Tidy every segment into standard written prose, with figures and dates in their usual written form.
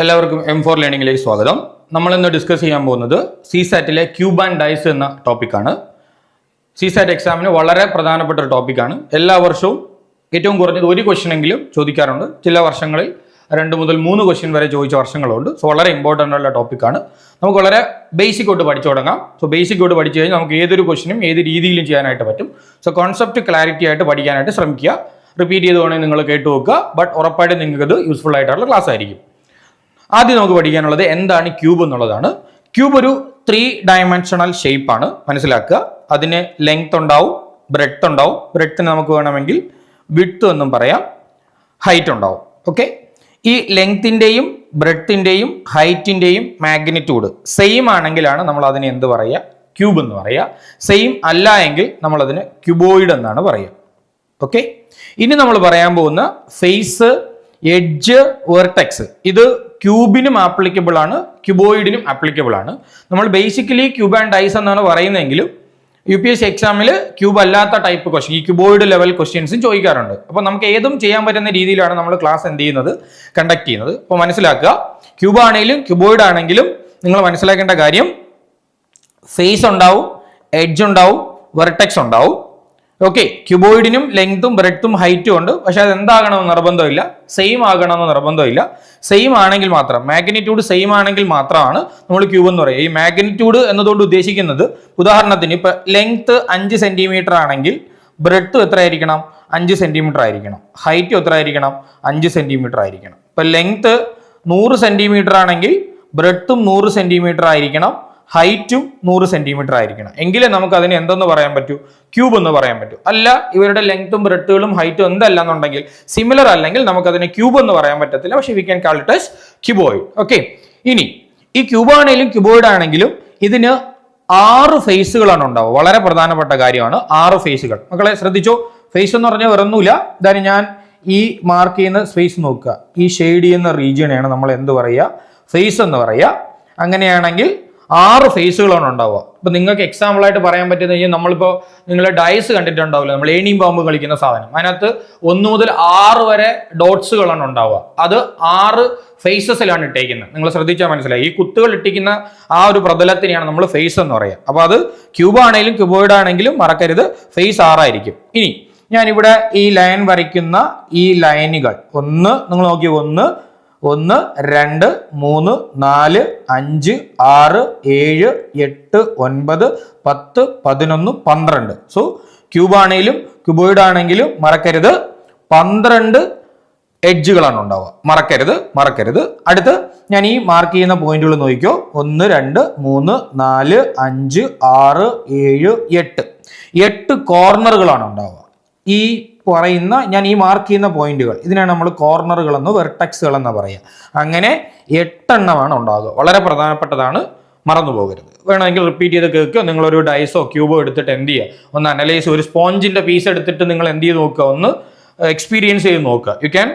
എല്ലാവർക്കും M4 ലേണിംഗിലേക്ക് സ്വാഗതം. നമ്മൾ ഇന്ന് ഡിസ്കസ് ചെയ്യാൻ പോകുന്നത് CSAT-ലെ ക്യൂബ് ആൻഡ് ഡൈസ് എന്ന ടോപ്പിക്കാണ്. CSAT എക്സാമിന് വളരെ പ്രധാനപ്പെട്ട ഒരു ടോപ്പിക്കാണ്. എല്ലാ വർഷവും ഏറ്റവും കുറഞ്ഞത് ഒരു ക്വസ്റ്റ്യൻ എങ്കിലും ചോദിക്കാറുണ്ട്. ചില വർഷങ്ങളിൽ 2 മുതൽ 3 ക്വസ്റ്റ്യൻ വരെ ചോദിച്ച വർഷങ്ങളുണ്ട്. സോ വളരെ ഇമ്പോർട്ടൻ്റ് ഉള്ള ടോപ്പിക്കാണ്. നമുക്ക് വളരെ ബേസിക് തൊട്ട് പഠിച്ചു തുടങ്ങാം. സോ ബേസിക് തൊട്ട് പഠിച്ചു കഴിഞ്ഞാൽ നമുക്ക് ഏതൊരു ക്വസ്റ്റ്യനും ഏത് രീതിയിലും ചെയ്യാനായിട്ട് പറ്റും. സോ കോൺസെപ്റ്റ് ക്ലാരിറ്റി ആയിട്ട് പഠിക്കാനായിട്ട് ശ്രമിക്കുക. റിപ്പീറ്റ് ചെയ്ത് വേണമെങ്കിൽ നിങ്ങൾ കേട്ടു നോക്കുക. ബട്ട് ഉറപ്പായിട്ടും നിങ്ങൾക്ക് ഇത് യൂസ്ഫുൾ ആയിട്ടുള്ള ക്ലാസ് ആയിരിക്കും. ആദ്യം നമുക്ക് പഠിക്കാനുള്ളത് എന്താണ് ക്യൂബ് എന്നുള്ളതാണ്. ക്യൂബ് ഒരു 3 ഡയമെൻഷണൽ ഷേപ്പ് ആണ്, മനസ്സിലാക്കുക. അതിന് ലെങ്ത് ഉണ്ടാവും, ബ്രെഡ്ത്ത് ഉണ്ടാവും. ബ്രെഡ്ത്തിന് നമുക്ക് വേണമെങ്കിൽ വിഡ്ത്ത് എന്നും പറയാം, ഹൈറ്റ് ഉണ്ടാവും. ഓക്കെ, ഈ ലെങ്ത്തിൻ്റെയും ബ്രെഡ്ത്തിൻ്റെയും ഹൈറ്റിൻ്റെയും മാഗ്നിറ്റ്യൂഡ് സെയിം ആണെങ്കിലാണ് നമ്മൾ അതിനെ എന്ത് പറയുക? ക്യൂബ് എന്ന് പറയുക. സെയിം അല്ല എങ്കിൽ നമ്മൾ അതിന് ക്യൂബോയിഡ് എന്നാണ് പറയുക. ഓക്കെ, ഇനി നമ്മൾ പറയാൻ പോകുന്ന ഫേസ്, എഡ്ജ്, വെർട്ടെക്സ് ഇത് ക്യൂബിനും ആപ്ലിക്കബിൾ ആണ്, ക്യൂബോയിഡിനും ആപ്ലിക്കബിൾ ആണ്. നമ്മൾ ബേസിക്കലി ക്യൂബ് ആൻഡ് ഡൈസ് എന്നാണ് പറയുന്നതെങ്കിലും UPSC എക്സാമിൽ ക്യൂബ് അല്ലാത്ത ടൈപ്പ് ക്വസ്റ്റ്യൻ, ഈ ക്യൂബോയിഡ് ലെവൽ ക്വസ്റ്റ്യൻസും ചോദിക്കാറുണ്ട്. അപ്പോൾ നമുക്ക് ഏതും ചെയ്യാൻ പറ്റുന്ന രീതിയിലാണ് നമ്മൾ ക്ലാസ് എന്ത് ചെയ്യുന്നത്, കണ്ടക്ട് ചെയ്യുന്നത്. അപ്പോൾ മനസ്സിലാക്കുക, ക്യൂബ് ആണെങ്കിലും ക്യൂബോയിഡ് ആണെങ്കിലും നിങ്ങൾ മനസ്സിലാക്കേണ്ട കാര്യം ഫേസ് ഉണ്ടാവും, എഡ്ജ് ഉണ്ടാവും, വെർട്ടെക്സ് ഉണ്ടാവും. ഓക്കെ, ക്യൂബോയിഡിനും ലെങ്ത്തും ബ്രെഡ്ത്തും ഹൈറ്റും ഉണ്ട്. പക്ഷെ അത് എന്താകണമെന്ന് നിർബന്ധമില്ല, സെയിം ആകണമെന്ന് നിർബന്ധമില്ല. സെയിം ആണെങ്കിൽ മാത്രം, മാഗ്നിറ്റ്യൂഡ് സെയിം ആണെങ്കിൽ മാത്രമാണ് നമ്മൾ ക്യൂബ് എന്ന് പറയുക. ഈ മാഗ്നിറ്റ്യൂഡ് എന്നതുകൊണ്ട് ഉദ്ദേശിക്കുന്നത്, ഉദാഹരണത്തിന് ഇപ്പൊ ലെങ്ത്ത് 5 സെന്റിമീറ്റർ ആണെങ്കിൽ ബ്രെഡ്ത്ത് എത്ര ആയിരിക്കണം? 5 സെന്റിമീറ്റർ ആയിരിക്കണം. ഹൈറ്റ് എത്ര ആയിരിക്കണം? 5 സെന്റിമീറ്റർ ആയിരിക്കണം. ഇപ്പൊ ലെങ്ത്ത് 100 സെന്റിമീറ്റർ ആണെങ്കിൽ ബ്രെഡ്ത്തും 100 സെന്റിമീറ്റർ ആയിരിക്കണം, ഹൈറ്റും 100 സെന്റിമീറ്റർ ആയിരിക്കണം. എങ്കിലേ നമുക്ക് അതിനെ എന്തെന്ന് പറയാൻ പറ്റൂ? ക്യൂബ് എന്ന് പറയാൻ പറ്റൂ. അല്ല, ഇവരുടെ ലെങ്ത്തും ബ്രെഡ്ത്തുകളും ഹൈറ്റും എന്തല്ല എന്നുണ്ടെങ്കിൽ, സിമിലർ അല്ലെങ്കിൽ നമുക്ക് അതിനെ ക്യൂബ് എന്ന് പറയാൻ പറ്റത്തില്ല. പക്ഷെ we can call it as cuboid. Okay, ഇനി ഈ ക്യൂബ് ആണെങ്കിലും ക്യൂബോയിഡ് ആണെങ്കിലും ഇതിന് 6 ഫേസുകളാണ് ഉണ്ടാവുക. വളരെ പ്രധാനപ്പെട്ട കാര്യമാണ് 6 ഫേസുകൾ. മക്കളെ ശ്രദ്ധിച്ചോ, ഫേസ് എന്ന് പറഞ്ഞാൽ വേറൊന്നുമില്ല. ഇതാണ് ഞാൻ ഈ മാർക്ക് ചെയ്യുന്ന സ്പേസ് നോക്കുക, ഈ ഷെയ്ഡ് ചെയ്യുന്ന റീജിയനെയാണ് നമ്മൾ എന്ത് പറയുക? ഫേസ് എന്ന് പറയുക. അങ്ങനെയാണെങ്കിൽ 6 ഫേസുകളാണ് ഉണ്ടാവുക. ഇപ്പൊ നിങ്ങൾക്ക് എക്സാമ്പിൾ ആയിട്ട് പറയാൻ പറ്റുന്ന കഴിഞ്ഞാൽ, നമ്മളിപ്പോൾ നിങ്ങൾ ഡൈസ് കണ്ടിട്ടുണ്ടാവില്ല, നമ്മൾ ഏണിയും പാമ്പ് കളിക്കുന്ന സാധനം, അതിനകത്ത് 1 മുതൽ 6 വരെ ഡോട്ട്സുകളാണ് ഉണ്ടാവുക. അത് 6 ഫേസസിലാണ് ഇട്ടേക്കുന്നത്. നിങ്ങൾ ശ്രദ്ധിച്ചാൽ മനസ്സിലായി, ഈ കുത്തുകൾ ഇട്ടിരിക്കുന്ന ആ ഒരു പ്രതലത്തിനെയാണ് നമ്മൾ ഫേസ് എന്ന് പറയുക. അപ്പൊ അത് ക്യൂബ് ആണെങ്കിലും ക്യൂബോയിഡ് ആണെങ്കിലും മറക്കരുത്, ഫേസ് 6 ആയിരിക്കും. ഇനി ഞാനിവിടെ ഈ ലൈൻ വരയ്ക്കുന്ന ഈ ലൈനുകൾ നിങ്ങൾ നോക്കി, 1, 2, 3, 4, 5, 6, 7, 8, 9, 10, 11, 12. സോ ക്യൂബ് ആണെങ്കിലും ക്യൂബോയിഡ് ആണെങ്കിലും മറക്കരുത്, 12 എഡ്ജുകളാണ് ഉണ്ടാവുക. മറക്കരുത്. അടുത്ത് ഞാൻ ഈ മാർക്ക് ചെയ്യുന്ന പോയിന്റുകൾ നോക്കിക്കോ. 1, 2, 3, 4, 5, 6, 7, 8 കോർണറുകളാണ് ഉണ്ടാവുക. ഈ പറയുന്ന ഞാൻ ഈ മാർക്ക് ചെയ്യുന്ന പോയിന്റുകൾ, ഇതിനാണ് നമ്മൾ കോർണറുകൾ എന്ന്, വെർട്ടെക്സുകൾ എന്ന് പറയുക. അങ്ങനെ 8 എണ്ണമാണ് ഉണ്ടാകുക. വളരെ പ്രധാനപ്പെട്ടതാണ്, മറന്നു പോകരുത്. വേണമെങ്കിൽ റിപ്പീറ്റ് ചെയ്ത് കേൾക്കുക. നിങ്ങളൊരു ഡൈസോ ക്യൂബോ എടുത്തിട്ട് എന്ത് ചെയ്യുക, ഒന്ന് അനലൈസ്, ഒരു സ്പോഞ്ചിന്റെ പീസ് എടുത്തിട്ട് നിങ്ങൾ എന്ത് ചെയ്ത് നോക്കുക, ഒന്ന് എക്സ്പീരിയൻസ് ചെയ്ത് നോക്കുക. You can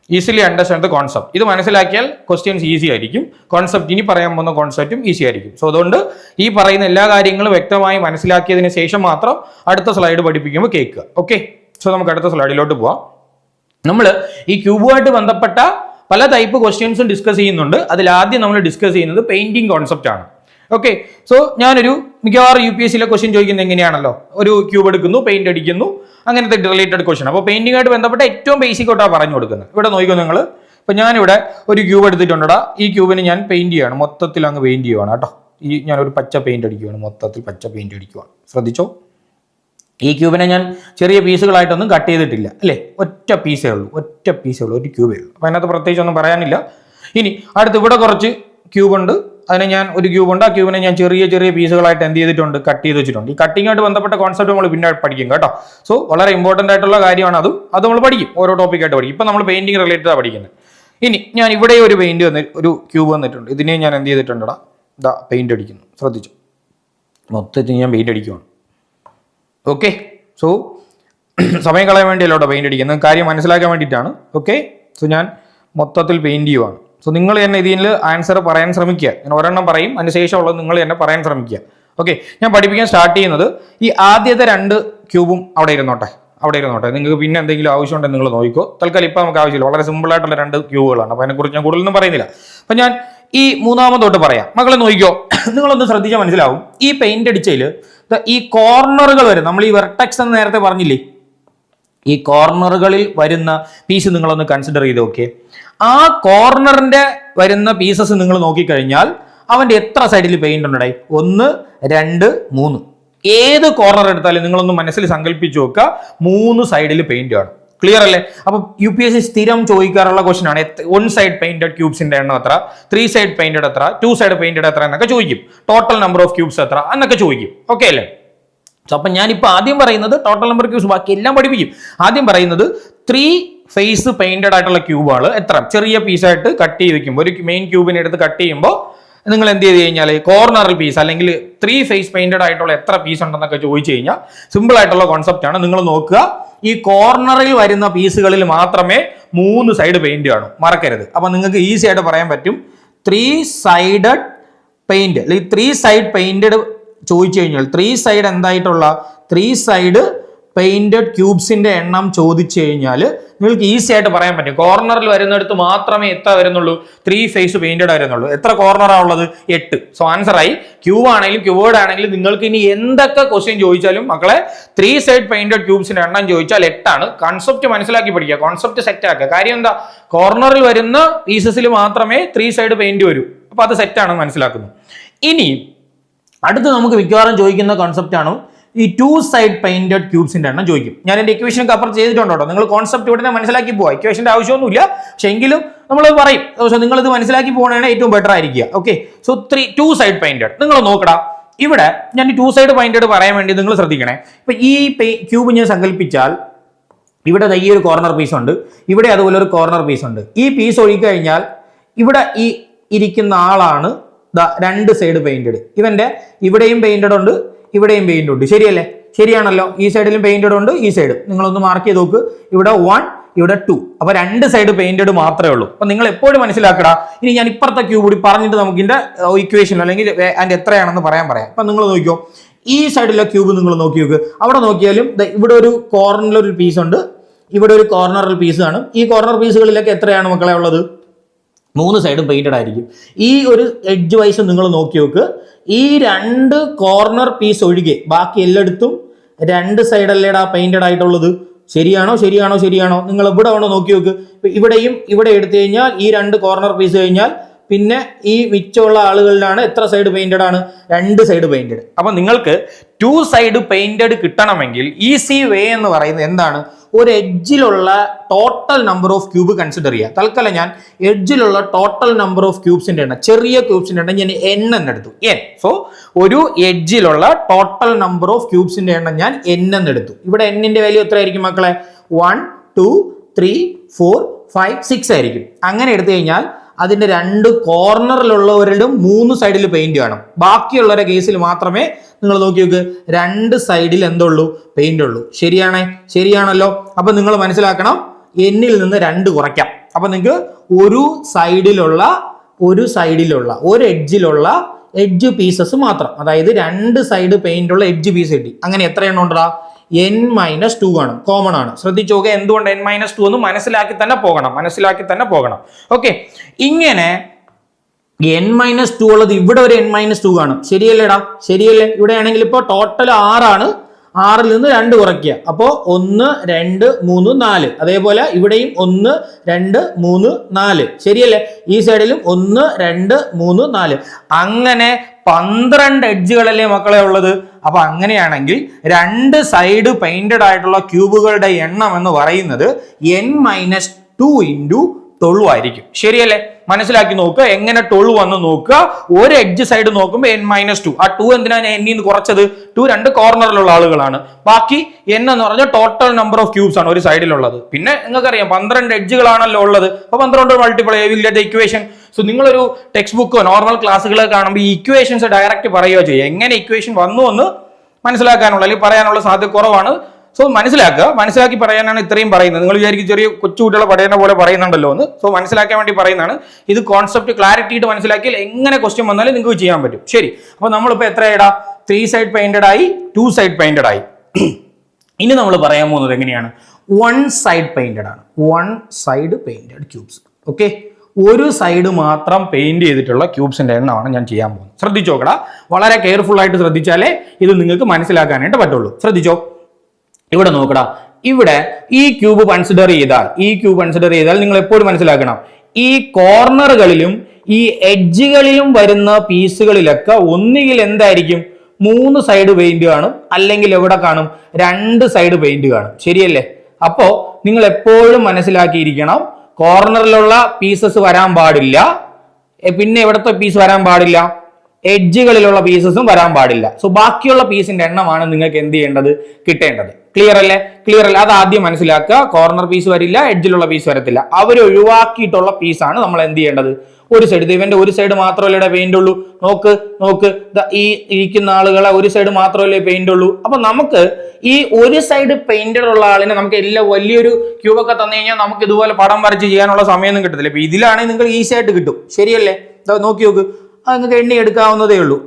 easily understand the concept. ഇത് മനസ്സിലാക്കിയാൽ ക്വസ്റ്റ്യൻസ് ഈസി ആയിരിക്കും. കോൺസെപ്റ്റ്, ഇനി പറയാൻ പോകുന്ന കോൺസെപ്റ്റും ഈസി ആയിരിക്കും. സോ അതുകൊണ്ട് ഈ പറയുന്ന എല്ലാ കാര്യങ്ങളും വ്യക്തമായി മനസ്സിലാക്കിയതിന് ശേഷം മാത്രം അടുത്ത സ്ലൈഡ് പഠിപ്പിക്കുമ്പോൾ കേൾക്കുക. ഓക്കെ, സോ നമുക്ക് അടുത്ത സ്ലൈഡിലോട്ട് പോവാം. നമ്മൾ ഈ ക്യൂബുമായിട്ട് ബന്ധപ്പെട്ട പല ടൈപ്പ് ക്വസ്റ്റ്യൻസും ഡിസ്കസ് ചെയ്യുന്നുണ്ട്. അതിൽ ആദ്യം നമ്മൾ ഡിസ്കസ് ചെയ്യുന്നത് പെയിന്റിംഗ് കോൺസെപ്റ്റ് ആണ്. ഓക്കെ, സോ ഞാനൊരു മിക്കവാറും UPSC-യിലെ ക്വസ്റ്റ്യൻ ചോദിക്കുന്നത് എങ്ങനെയാണല്ലോ, ഒരു ക്യൂബ് എടുക്കുന്നു, പെയിന്റ് അടിക്കുന്നു, അങ്ങനത്തെ റിലേറ്റഡ് ക്വസ്റ്റ്യൻ. അപ്പോൾ പെയിന്റിംഗായിട്ട് ബന്ധപ്പെട്ട ഏറ്റവും ബേസിക് ആയിട്ടാണ് പറഞ്ഞു കൊടുക്കുന്നത്. ഇവിടെ നോക്കിക്കോ നിങ്ങൾ. ഇപ്പൊ ഞാനിവിടെ ഒരു ക്യൂബ് എടുത്തിട്ടുണ്ടടാ, ഈ ക്യൂബിന് ഞാൻ പെയിന്റ് ചെയ്യുകയാണ്, മൊത്തത്തിൽ അങ്ങ് പെയിന്റ് ചെയ്യുവാണ് കേട്ടോ. ഈ ഞാനൊരു പച്ച പെയിന്റ് അടിക്കുകയാണ്, മൊത്തത്തിൽ പച്ച പെയിന്റ് അടിക്കുകയാണ്. ശ്രദ്ധിച്ചോ, ഈ ക്യൂബിനെ ഞാൻ ചെറിയ പീസുകളായിട്ടൊന്നും കട്ട് ചെയ്തിട്ടില്ല, അല്ലേ? ഒറ്റ പീസേ ഉള്ളൂ, ഒരു ക്യൂബേ ഉള്ളൂ. അപ്പം അതിനകത്ത് പ്രത്യേകിച്ച് ഒന്നും പറയാനില്ല. ഇനി അടുത്ത് ഇവിടെ കുറച്ച് ക്യൂബുണ്ട്, അതിനെ ഞാൻ ഒരു ക്യൂബുണ്ട്, ആ ക്യൂബിനെ ഞാൻ ചെറിയ പീസുകളായിട്ട് എന്ത് ചെയ്തിട്ടുണ്ട്, കട്ട് ചെയ്ത് വെച്ചിട്ടുണ്ട്. ഈ കട്ടിങ്ങായിട്ട് ബന്ധപ്പെട്ട കോൺസെപ്റ്റ് നമ്മൾ പിന്നെ പഠിക്കും കേട്ടോ. സോ വളരെ ഇമ്പോർട്ടൻ്റ് ആയിട്ടുള്ള കാര്യമാണ് അത് നമ്മൾ പഠിക്കും, ഓരോ ടോപ്പിക്കായിട്ട് പഠിക്കും. ഇപ്പം നമ്മൾ പെയിന്റിംഗ് റിലേറ്റഡാണ് പഠിക്കുന്നത്. ഇനി ഞാൻ ഇവിടെ ഒരു ക്യൂബ് വന്നിട്ടുണ്ട്, ഇതിനെ ഞാൻ എന്ത് ചെയ്തിട്ടുണ്ടടാ, ഇതാ പെയിന്റ് അടിക്കുന്നു. ശ്രദ്ധിച്ചു, മൊത്തത്തിൽ ഞാൻ പെയിന്റ് അടിക്കുവാണ്. ഓക്കെ, സോ സമയം കളയാൻ വേണ്ടിയല്ലോ പെയിന്റ് അടിക്കുന്നത്, കാര്യം മനസ്സിലാക്കാൻ വേണ്ടിയിട്ടാണ്. ഓക്കെ, സോ ഞാൻ മൊത്തത്തിൽ പെയിന്റ് ചെയ്യുവാണ്. സോ നിങ്ങൾ തന്നെ ഇതിൽ ആൻസർ പറയാൻ ശ്രമിക്കുക. ഞാൻ ഒരെണ്ണം പറയും, അതിന് ശേഷമുള്ളത് നിങ്ങൾ തന്നെ പറയാൻ ശ്രമിക്കുക. ഓക്കെ, ഞാൻ പഠിപ്പിക്കാൻ സ്റ്റാർട്ട് ചെയ്യുന്നത് ഈ ആദ്യത്തെ 2 ക്യൂബും അവിടെ ഇരുന്നോട്ടെ. അവിടെ ഇരുന്നോട്ടെ. നിങ്ങൾക്ക് പിന്നെ എന്തെങ്കിലും ആവശ്യമുണ്ടെങ്കിൽ നിങ്ങൾ നോക്കിക്കോ. തൽക്കാലം ഇപ്പം നമുക്ക് ആവശ്യമില്ല. വളരെ സിമ്പിൾ ആയിട്ടുള്ള 2 ക്യൂബുകളാണ്. അപ്പോൾ അതിനെക്കുറിച്ച് ഞാൻ കൂടുതലൊന്നും പറയുന്നില്ല. അപ്പം ഞാൻ ഈ മൂന്നാമതോട്ട് പറയാം. മക്കളെ നോക്കിക്കോ, നിങ്ങളൊന്ന് ശ്രദ്ധിച്ചാൽ മനസ്സിലാവും. ഈ പെയിന്റ് അടിച്ചതിൽ ഈ കോർണറുകൾ വരും. നമ്മൾ ഈ വെർട്ടെക്സ് എന്ന് നേരത്തെ പറഞ്ഞില്ലേ, ഈ കോർണറുകളിൽ വരുന്ന പീസ് നിങ്ങളൊന്ന് കൺസിഡർ ചെയ്ത് നോക്കിയേ. ആ കോർണറിന്റെ വരുന്ന പീസസ് നിങ്ങൾ നോക്കിക്കഴിഞ്ഞാൽ അവന്റെ എത്ര സൈഡിൽ പെയിന്റ് ഉണ്ടായി? 1, 2, 3. ഏത് കോർണർ എടുത്താലും നിങ്ങളൊന്ന് മനസ്സിൽ സങ്കല്പിച്ച് നോക്കുക, 3 സൈഡിൽ പെയിന്റ് ആണ്. ക്ലിയർ അല്ലേ? അപ്പൊ UPSC സ്ഥിരം ചോദിക്കാറുള്ള ക്വസ്റ്റൻ ആണ്, 1 സൈഡ് പെയിന്റഡ് ക്യൂബ്സിന്റെ എണ്ണം എത്ര, 3 സൈഡ് പെയിന്റഡ് എത്ര, 2 സൈഡ് പെയിന്റഡ് എത്ര എന്നൊക്കെ ചോദിക്കും. ടോട്ടൽ നമ്പർ ഓഫ് ക്യൂബ്സ് എത്ര എന്നൊക്കെ ചോദിക്കും. ഓക്കെ അല്ലേ? അപ്പൊ ഞാനിപ്പോ ആദ്യം പറയുന്നത് ടോട്ടൽ നമ്പർ ക്യൂബ്സ്, ബാക്കി എല്ലാം പഠിപ്പിക്കും. ആദ്യം പറയുന്നത് 3 ഫേസ് പെയിന്റഡ് ആയിട്ടുള്ള ക്യൂബുകൾ എത്ര ചെറിയ പീസായിട്ട് കട്ട് ചെയ്ത് വെക്കുമ്പോൾ, ഒരു മെയിൻ ക്യൂബിനെ എടുത്ത് കട്ട് ചെയ്യുമ്പോൾ നിങ്ങൾ എന്ത് ചെയ്ത് കഴിഞ്ഞാൽ കോർണറിൽ പീസ് അല്ലെങ്കിൽ 3 ഫേസ് പെയിന്റഡ് ആയിട്ടുള്ള എത്ര പീസ് ഉണ്ടെന്നൊക്കെ ചോദിച്ചു കഴിഞ്ഞാൽ സിമ്പിൾ ആയിട്ടുള്ള കോൺസെപ്റ്റ് ആണ്. നിങ്ങൾ നോക്കുക, ഈ കോർണറിൽ വരുന്ന പീസുകളിൽ മാത്രമേ 3 സൈഡ് പെയിന്റ് കാണൂ, മറക്കരുത്. അപ്പൊ നിങ്ങൾക്ക് ഈസി ആയിട്ട് പറയാൻ പറ്റും 3 സൈഡഡ് പെയിന്റ് അല്ലെങ്കിൽ 3 സൈഡ് പെയിന്റഡ് ചോദിച്ചു കഴിഞ്ഞാൽ 3 സൈഡ് എന്തായിട്ടുള്ള 3 സൈഡ് പെയിന്റഡ് ക്യൂബ്സിന്റെ എണ്ണം ചോദിച്ചു കഴിഞ്ഞാൽ നിങ്ങൾക്ക് ഈസി ആയിട്ട് പറയാൻ പറ്റും. കോർണറിൽ വരുന്നിടത്ത് മാത്രമേ എത്ര വരുന്നുള്ളൂ? 3 ഫേസ് പെയിന്റഡ് വരുന്നുള്ളൂ. എത്ര കോർണറാണ് ഉള്ളത്? 8. സോ ആൻസർ ആയി. ക്യൂബ് ആണെങ്കിലും ക്യൂബേർഡ് ആണെങ്കിലും നിങ്ങൾക്ക് ഇനി എന്തൊക്കെ ക്വസ്റ്റ്യൻ ചോദിച്ചാലും മക്കളെ 3 സൈഡ് പെയിന്റഡ് ക്യൂബ്സിന്റെ എണ്ണം ചോദിച്ചാൽ 8 ആണ്. കൺസെപ്റ്റ് മനസ്സിലാക്കി പഠിക്കുക, കോൺസെപ്റ്റ് സെറ്റ് ആക്കുക. കാര്യം എന്താ? കോർണറിൽ വരുന്ന പീസസിൽ മാത്രമേ 3 സൈഡ് പെയിന്റ് വരൂ. അപ്പൊ അത് സെറ്റ് ആണ് മനസ്സിലാക്കുന്നു. ഇനി അടുത്ത് നമുക്ക് മിക്കവാറും ചോദിക്കുന്ന കോൺസെപ്റ്റ് ആണ് ഈ 2 സൈഡ് പെയിന്റഡ് ക്യൂബ്സിന്റെ എണ്ണം ചോദിക്കും. ഞാൻ എന്റെ ഇക്വേഷൻ കവർ ചെയ്തിട്ടുണ്ടോ? നിങ്ങൾ കോൺസെപ്റ്റ് ഇവിടെ മനസ്സിലാക്കി പോവാ. ഇക്വേഷന്റെ ആവശ്യമൊന്നുമില്ല, പക്ഷെ എങ്കിലും നമ്മൾ പറയും. പക്ഷെ നിങ്ങൾ ഇത് മനസ്സിലാക്കി പോകണേ ഏറ്റവും ബെറ്റർ ആയിരിക്കുക. ഓക്കെ, സോ 2 സൈഡ് പെയിന്റഡ് നിങ്ങൾ നോക്കടാ. ഇവിടെ ഞാൻ 2 സൈഡ് പെയിന്റഡ് പറയാൻ വേണ്ടി നിങ്ങൾ ശ്രദ്ധിക്കണേ. ഇപ്പൊ ഈ ക്യൂബ് ഞാൻ സങ്കല്പിച്ചാൽ ഇവിടെ ഈ ഒരു കോർണർ പീസ് ഉണ്ട്, ഇവിടെ അതുപോലെ ഒരു കോർണർ പീസ് ഉണ്ട്. ഈ പീസ് ഒഴുകി കഴിഞ്ഞാൽ ഇവിടെ ഈ ഇരിക്കുന്ന ആളാണ് 2 സൈഡ് പെയിന്റഡ്. ഇവന്റെ ഇവിടെയും പെയിന്റഡ് ഉണ്ട്, ഇവിടെയും പെയിന്റ് ഉണ്ട്. ശരിയല്ലേ? ശരിയാണല്ലോ. ഈ സൈഡിലും പെയിന്റഡ് ഉണ്ട്, ഈ സൈഡ് നിങ്ങളൊന്ന് മാർക്ക് ചെയ്ത് നോക്ക്. ഇവിടെ 1, ഇവിടെ 2. അപ്പൊ 2 സൈഡ് പെയിന്റഡ് മാത്രമേ ഉള്ളൂ. അപ്പൊ നിങ്ങൾ എപ്പോഴും മനസ്സിലാക്കടാ. ഇനി ഞാൻ ഇപ്പുറത്തെ ക്യൂബ് കൂടി പറഞ്ഞിട്ട് നമുക്ക് ഇതിന്റെ ഇക്വേഷൻ അല്ലെങ്കിൽ അതിന്റെ എത്രയാണെന്ന് പറയാം. അപ്പൊ നിങ്ങൾ നോക്കിയോ, ഈ സൈഡിലെ ക്യൂബ് നിങ്ങൾ നോക്കി നോക്ക്. അവിടെ നോക്കിയാലും ഇവിടെ ഒരു കോർണറിൽ ഒരു പീസ് ഉണ്ട്, ഇവിടെ ഒരു കോർണറിൽ പീസ് ആണ്. ഈ കോർണർ പീസുകളിലൊക്കെ എത്രയാണ് മക്കളെ ഉള്ളത്? 3 സൈഡും പെയിന്റഡ് ആയിരിക്കും. ഈ ഒരു എഡ്ജ് വൈസ് നിങ്ങൾ നോക്കി നോക്ക്. ഈ 2 കോർണർ പീസ് ഒഴികെ ബാക്കി എല്ലായിടത്തും 2 സൈഡല്ലേടാ പെയിന്റഡ് ആയിട്ടുള്ളത്. ശരിയാണോ? നിങ്ങൾ എവിടെ വേണോ നോക്കി നോക്ക്. ഇവിടെയും ഇവിടെ എടുത്തു കഴിഞ്ഞാൽ ഈ 2 കോർണർ പീസ് കഴിഞ്ഞാൽ പിന്നെ ഈ മിച്ചമുള്ള ആളുകളിലാണ് എത്ര സൈഡ് പെയിന്റഡ് ആണ്? 2 സൈഡ് പെയിന്റഡ്. അപ്പൊ നിങ്ങൾക്ക് 2 സൈഡ് പെയിന്റഡ് കിട്ടണമെങ്കിൽ ഈസി വേ എന്ന് പറയുന്നത് എന്താണ്? ഒരു എഡ്ജിലുള്ള total number of cube consider ചെയ്യുക. തൽക്കാലം ഞാൻ എഡ്ജിലുള്ള ടോട്ടൽ നമ്പർ ഓഫ് ക്യൂബ്സിന്റെ എണ്ണം, ചെറിയ ക്യൂബ്സിന്റെ എണ്ണം ഞാൻ n എന്നെടുത്തു. സോ ഒരു എഡ്ജിലുള്ള ടോട്ടൽ നമ്പർ ഓഫ് ക്യൂബ്സിന്റെ എണ്ണം ഞാൻ n എന്നെടുത്തു. ഇവിടെ n ന്റെ വാല്യൂ എത്ര ആയിരിക്കും മക്കളെ? 1, 2, 3, 4, 5, 6 ആയിരിക്കും. അങ്ങനെ എടുത്തു കഴിഞ്ഞാൽ അതിന്റെ 2 കോർണറിലുള്ളവരിലും 3 സൈഡിൽ പെയിന്റ് കാണും. ബാക്കിയുള്ളവരുടെ കേസിൽ മാത്രമേ നിങ്ങൾ നോക്കി നോക്ക് 2 സൈഡിൽ എന്തുള്ളൂ? പെയിന്റ് ഉള്ളൂ. ശരിയാണല്ലോ. അപ്പൊ നിങ്ങൾ മനസ്സിലാക്കണം, എന്നിൽ നിന്ന് 2 കുറയ്ക്കാം. അപ്പൊ നിങ്ങൾക്ക് ഒരു എഡ്ജിലുള്ള എഡ്ജ് പീസസ് മാത്രം, അതായത് 2 സൈഡ് പെയിന്റ് ഉള്ള എഡ്ജ് പീസ് കിട്ടി. അങ്ങനെ എത്ര എണ്ണം ഉണ്ടാ? n-2 ആണ്, കോമൺ ആണ്. ശ്രദ്ധിച്ചു നോക്കുക, എന്തുകൊണ്ട് n-2 എന്ന് മനസ്സിലാക്കി തന്നെ പോകണം. ഓക്കെ, ഇങ്ങനെ n-2 ഉള്ളത് ഇവിടെ ഒരു n-2 കാണും. ശരിയല്ലേ? ഇവിടെ ആണെങ്കിൽ ഇപ്പൊ ടോട്ടൽ 6 ആണ്. 6ൽ നിന്ന് 2 കുറയ്ക്കുക. അപ്പോ 1, 2, 3, 4. അതേപോലെ ഇവിടെയും 1, 2, 3, 4. ശരിയല്ലേ? ഈ സൈഡിലും 1, 2, 3, 4. അങ്ങനെ 12 എഡ്ജുകളല്ലേ മക്കളെ ഉള്ളത്. അപ്പൊ അങ്ങനെയാണെങ്കിൽ 2 സൈഡ് പെയിന്റഡ് ആയിട്ടുള്ള ക്യൂബുകളുടെ എണ്ണം എന്ന് പറയുന്നത് n-2 × 12 ആയിരിക്കും. ശരിയല്ലേ? മനസ്സിലാക്കി നോക്കുക. എങ്ങനെ 12 വന്ന് നോക്കുക. ഒരു എഡ്ജ് സൈഡ് നോക്കുമ്പോൾ n-2. ആ 2 എന്തിനാ ഞാൻ n കുറച്ചത്? 2 2 കോർണറിലുള്ള ആളുകളാണ്. ബാക്കി n എന്ന് പറഞ്ഞാൽ ടോട്ടൽ നമ്പർ ഓഫ് ക്യൂബ്സ് ആണ് ഒരു സൈഡിലുള്ളത്. പിന്നെ നിങ്ങൾക്കറിയാം 12 എഡ്ജുകളാണല്ലോ ഉള്ളത്. അപ്പൊ 12 മൾട്ടിപ്ലൈ ഇക്വേഷൻ. സോ നിങ്ങളൊരു ടെക്സ്റ്റ് ബുക്കോ നോർമൽ ക്ലാസ്സുകളോ കാണുമ്പോൾ ഈ ഇക്വേഷൻസ് ഡയറക്റ്റ് പറയുകയോ ചെയ്യുക. എങ്ങനെ ഇക്വേഷൻ വന്നു എന്ന് മനസ്സിലാക്കാനുള്ള അല്ലെങ്കിൽ പറയാനുള്ള സാധ്യത കുറവാണ്. സോ മനസ്സിലാക്കി പറയാനാണ് ഇത്രയും പറയുന്നത്. നിങ്ങൾ വിചാരിക്കും ചെറിയ കൊച്ചുകുട്ടികളെ പഠന പോലെ പറയുന്നുണ്ടല്ലോ എന്ന്. സോ മനസ്സിലാക്കാൻ വേണ്ടി പറയുന്നതാണ്. ഇത് കോൺസെപ്റ്റ് ക്ലാരിറ്റി ആയിട്ട് മനസ്സിലാക്കിയാൽ എങ്ങനെ ക്വസ്റ്റ്യൻ വന്നാലും നിങ്ങൾക്ക് ചെയ്യാൻ പറ്റും. ശരി, അപ്പൊ നമ്മളിപ്പോ എത്ര ഇടാം? 3 സൈഡ് പെയിന്റഡ് ആയി, 2 സൈഡ് പെയിന്റഡ് ആയി. ഇനി നമ്മൾ പറയാൻ പോകുന്നത് എങ്ങനെയാണ്, വൺ സൈഡ് പെയിന്റഡ് ആണ്. One side painted cubes. Okay, ഒരു സൈഡ് മാത്രം പെയിന്റ് ചെയ്തിട്ടുള്ള ക്യൂബ്സിന്റെ എണ്ണമാണ് ഞാൻ ചെയ്യാൻ പോകുന്നത്. ശ്രദ്ധിച്ചോ കടാ, വളരെ കെയർഫുൾ ആയിട്ട് ശ്രദ്ധിച്ചാലേ ഇത് നിങ്ങൾക്ക് മനസ്സിലാക്കാനായിട്ട് പറ്റുള്ളൂ. ശ്രദ്ധിച്ചോ, ഇവിടെ നോക്കടാ, ഇവിടെ ഈ ക്യൂബ് കൺസിഡർ ചെയ്താൽ നിങ്ങൾ എപ്പോഴും മനസ്സിലാക്കണം, ഈ കോർണറുകളിലും ഈ എഡ്ജുകളിലും വരുന്ന പീസുകളിലൊക്കെ ഒന്നുകിൽ എന്തായിരിക്കും, 3 സൈഡ് പെയിന്റ് കാണും, അല്ലെങ്കിൽ എവിടെ കാണും, 2 സൈഡ് പെയിന്റ് കാണും. ശരിയല്ലേ? അപ്പോ നിങ്ങൾ എപ്പോഴും മനസ്സിലാക്കിയിരിക്കണം, കോർണറിലുള്ള പീസസ് വരാൻ പാടില്ല, പിന്നെ എവിടത്തെ പീസ് വരാൻ പാടില്ല, എഡ്ജുകളിലുള്ള പീസസും വരാൻ പാടില്ല. സോ ബാക്കിയുള്ള പീസിന്റെ എണ്ണമാണ് നിങ്ങൾക്ക് എന്ത് ചെയ്യേണ്ടത്, കിട്ടേണ്ടത്. ക്ലിയർ അല്ലേ? അത് ആദ്യം മനസ്സിലാക്കുക. കോർണർ പീസ് വരില്ല, എഡ്ജിലുള്ള പീസ് വരത്തില്ല. അവർ ഒഴിവാക്കിയിട്ടുള്ള പീസാണ് നമ്മൾ എന്ത് ചെയ്യേണ്ടത്, ഒരു സൈഡ്. ഇവന്റെ ഒരു സൈഡ് മാത്രമല്ലേ പെയിന്റ് ഉള്ളൂ. നോക്ക് ഈ ഇരിക്കുന്ന ആളുകളെ ഒരു സൈഡ് മാത്രമല്ലേ പെയിന്റ് ഉള്ളൂ. അപ്പൊ നമുക്ക് ഈ ഒരു സൈഡ് പെയിന്റഡ് ഉള്ള ആളിനെ നമുക്ക് എല്ലാം വലിയൊരു ക്യൂബൊക്കെ തന്നു കഴിഞ്ഞാൽ നമുക്ക് ഇതുപോലെ പടം വരച്ച് ചെയ്യാനുള്ള സമയമൊന്നും കിട്ടത്തില്ല. ഇപ്പൊ ഇതിലാണെങ്കിൽ നിങ്ങൾക്ക് ഈസി ആയിട്ട് കിട്ടും. ശരിയല്ലേ? നോക്ക് അത് നിങ്ങൾക്ക് എണ്ണി എടുക്കാവുന്നതേ ഉള്ളൂ.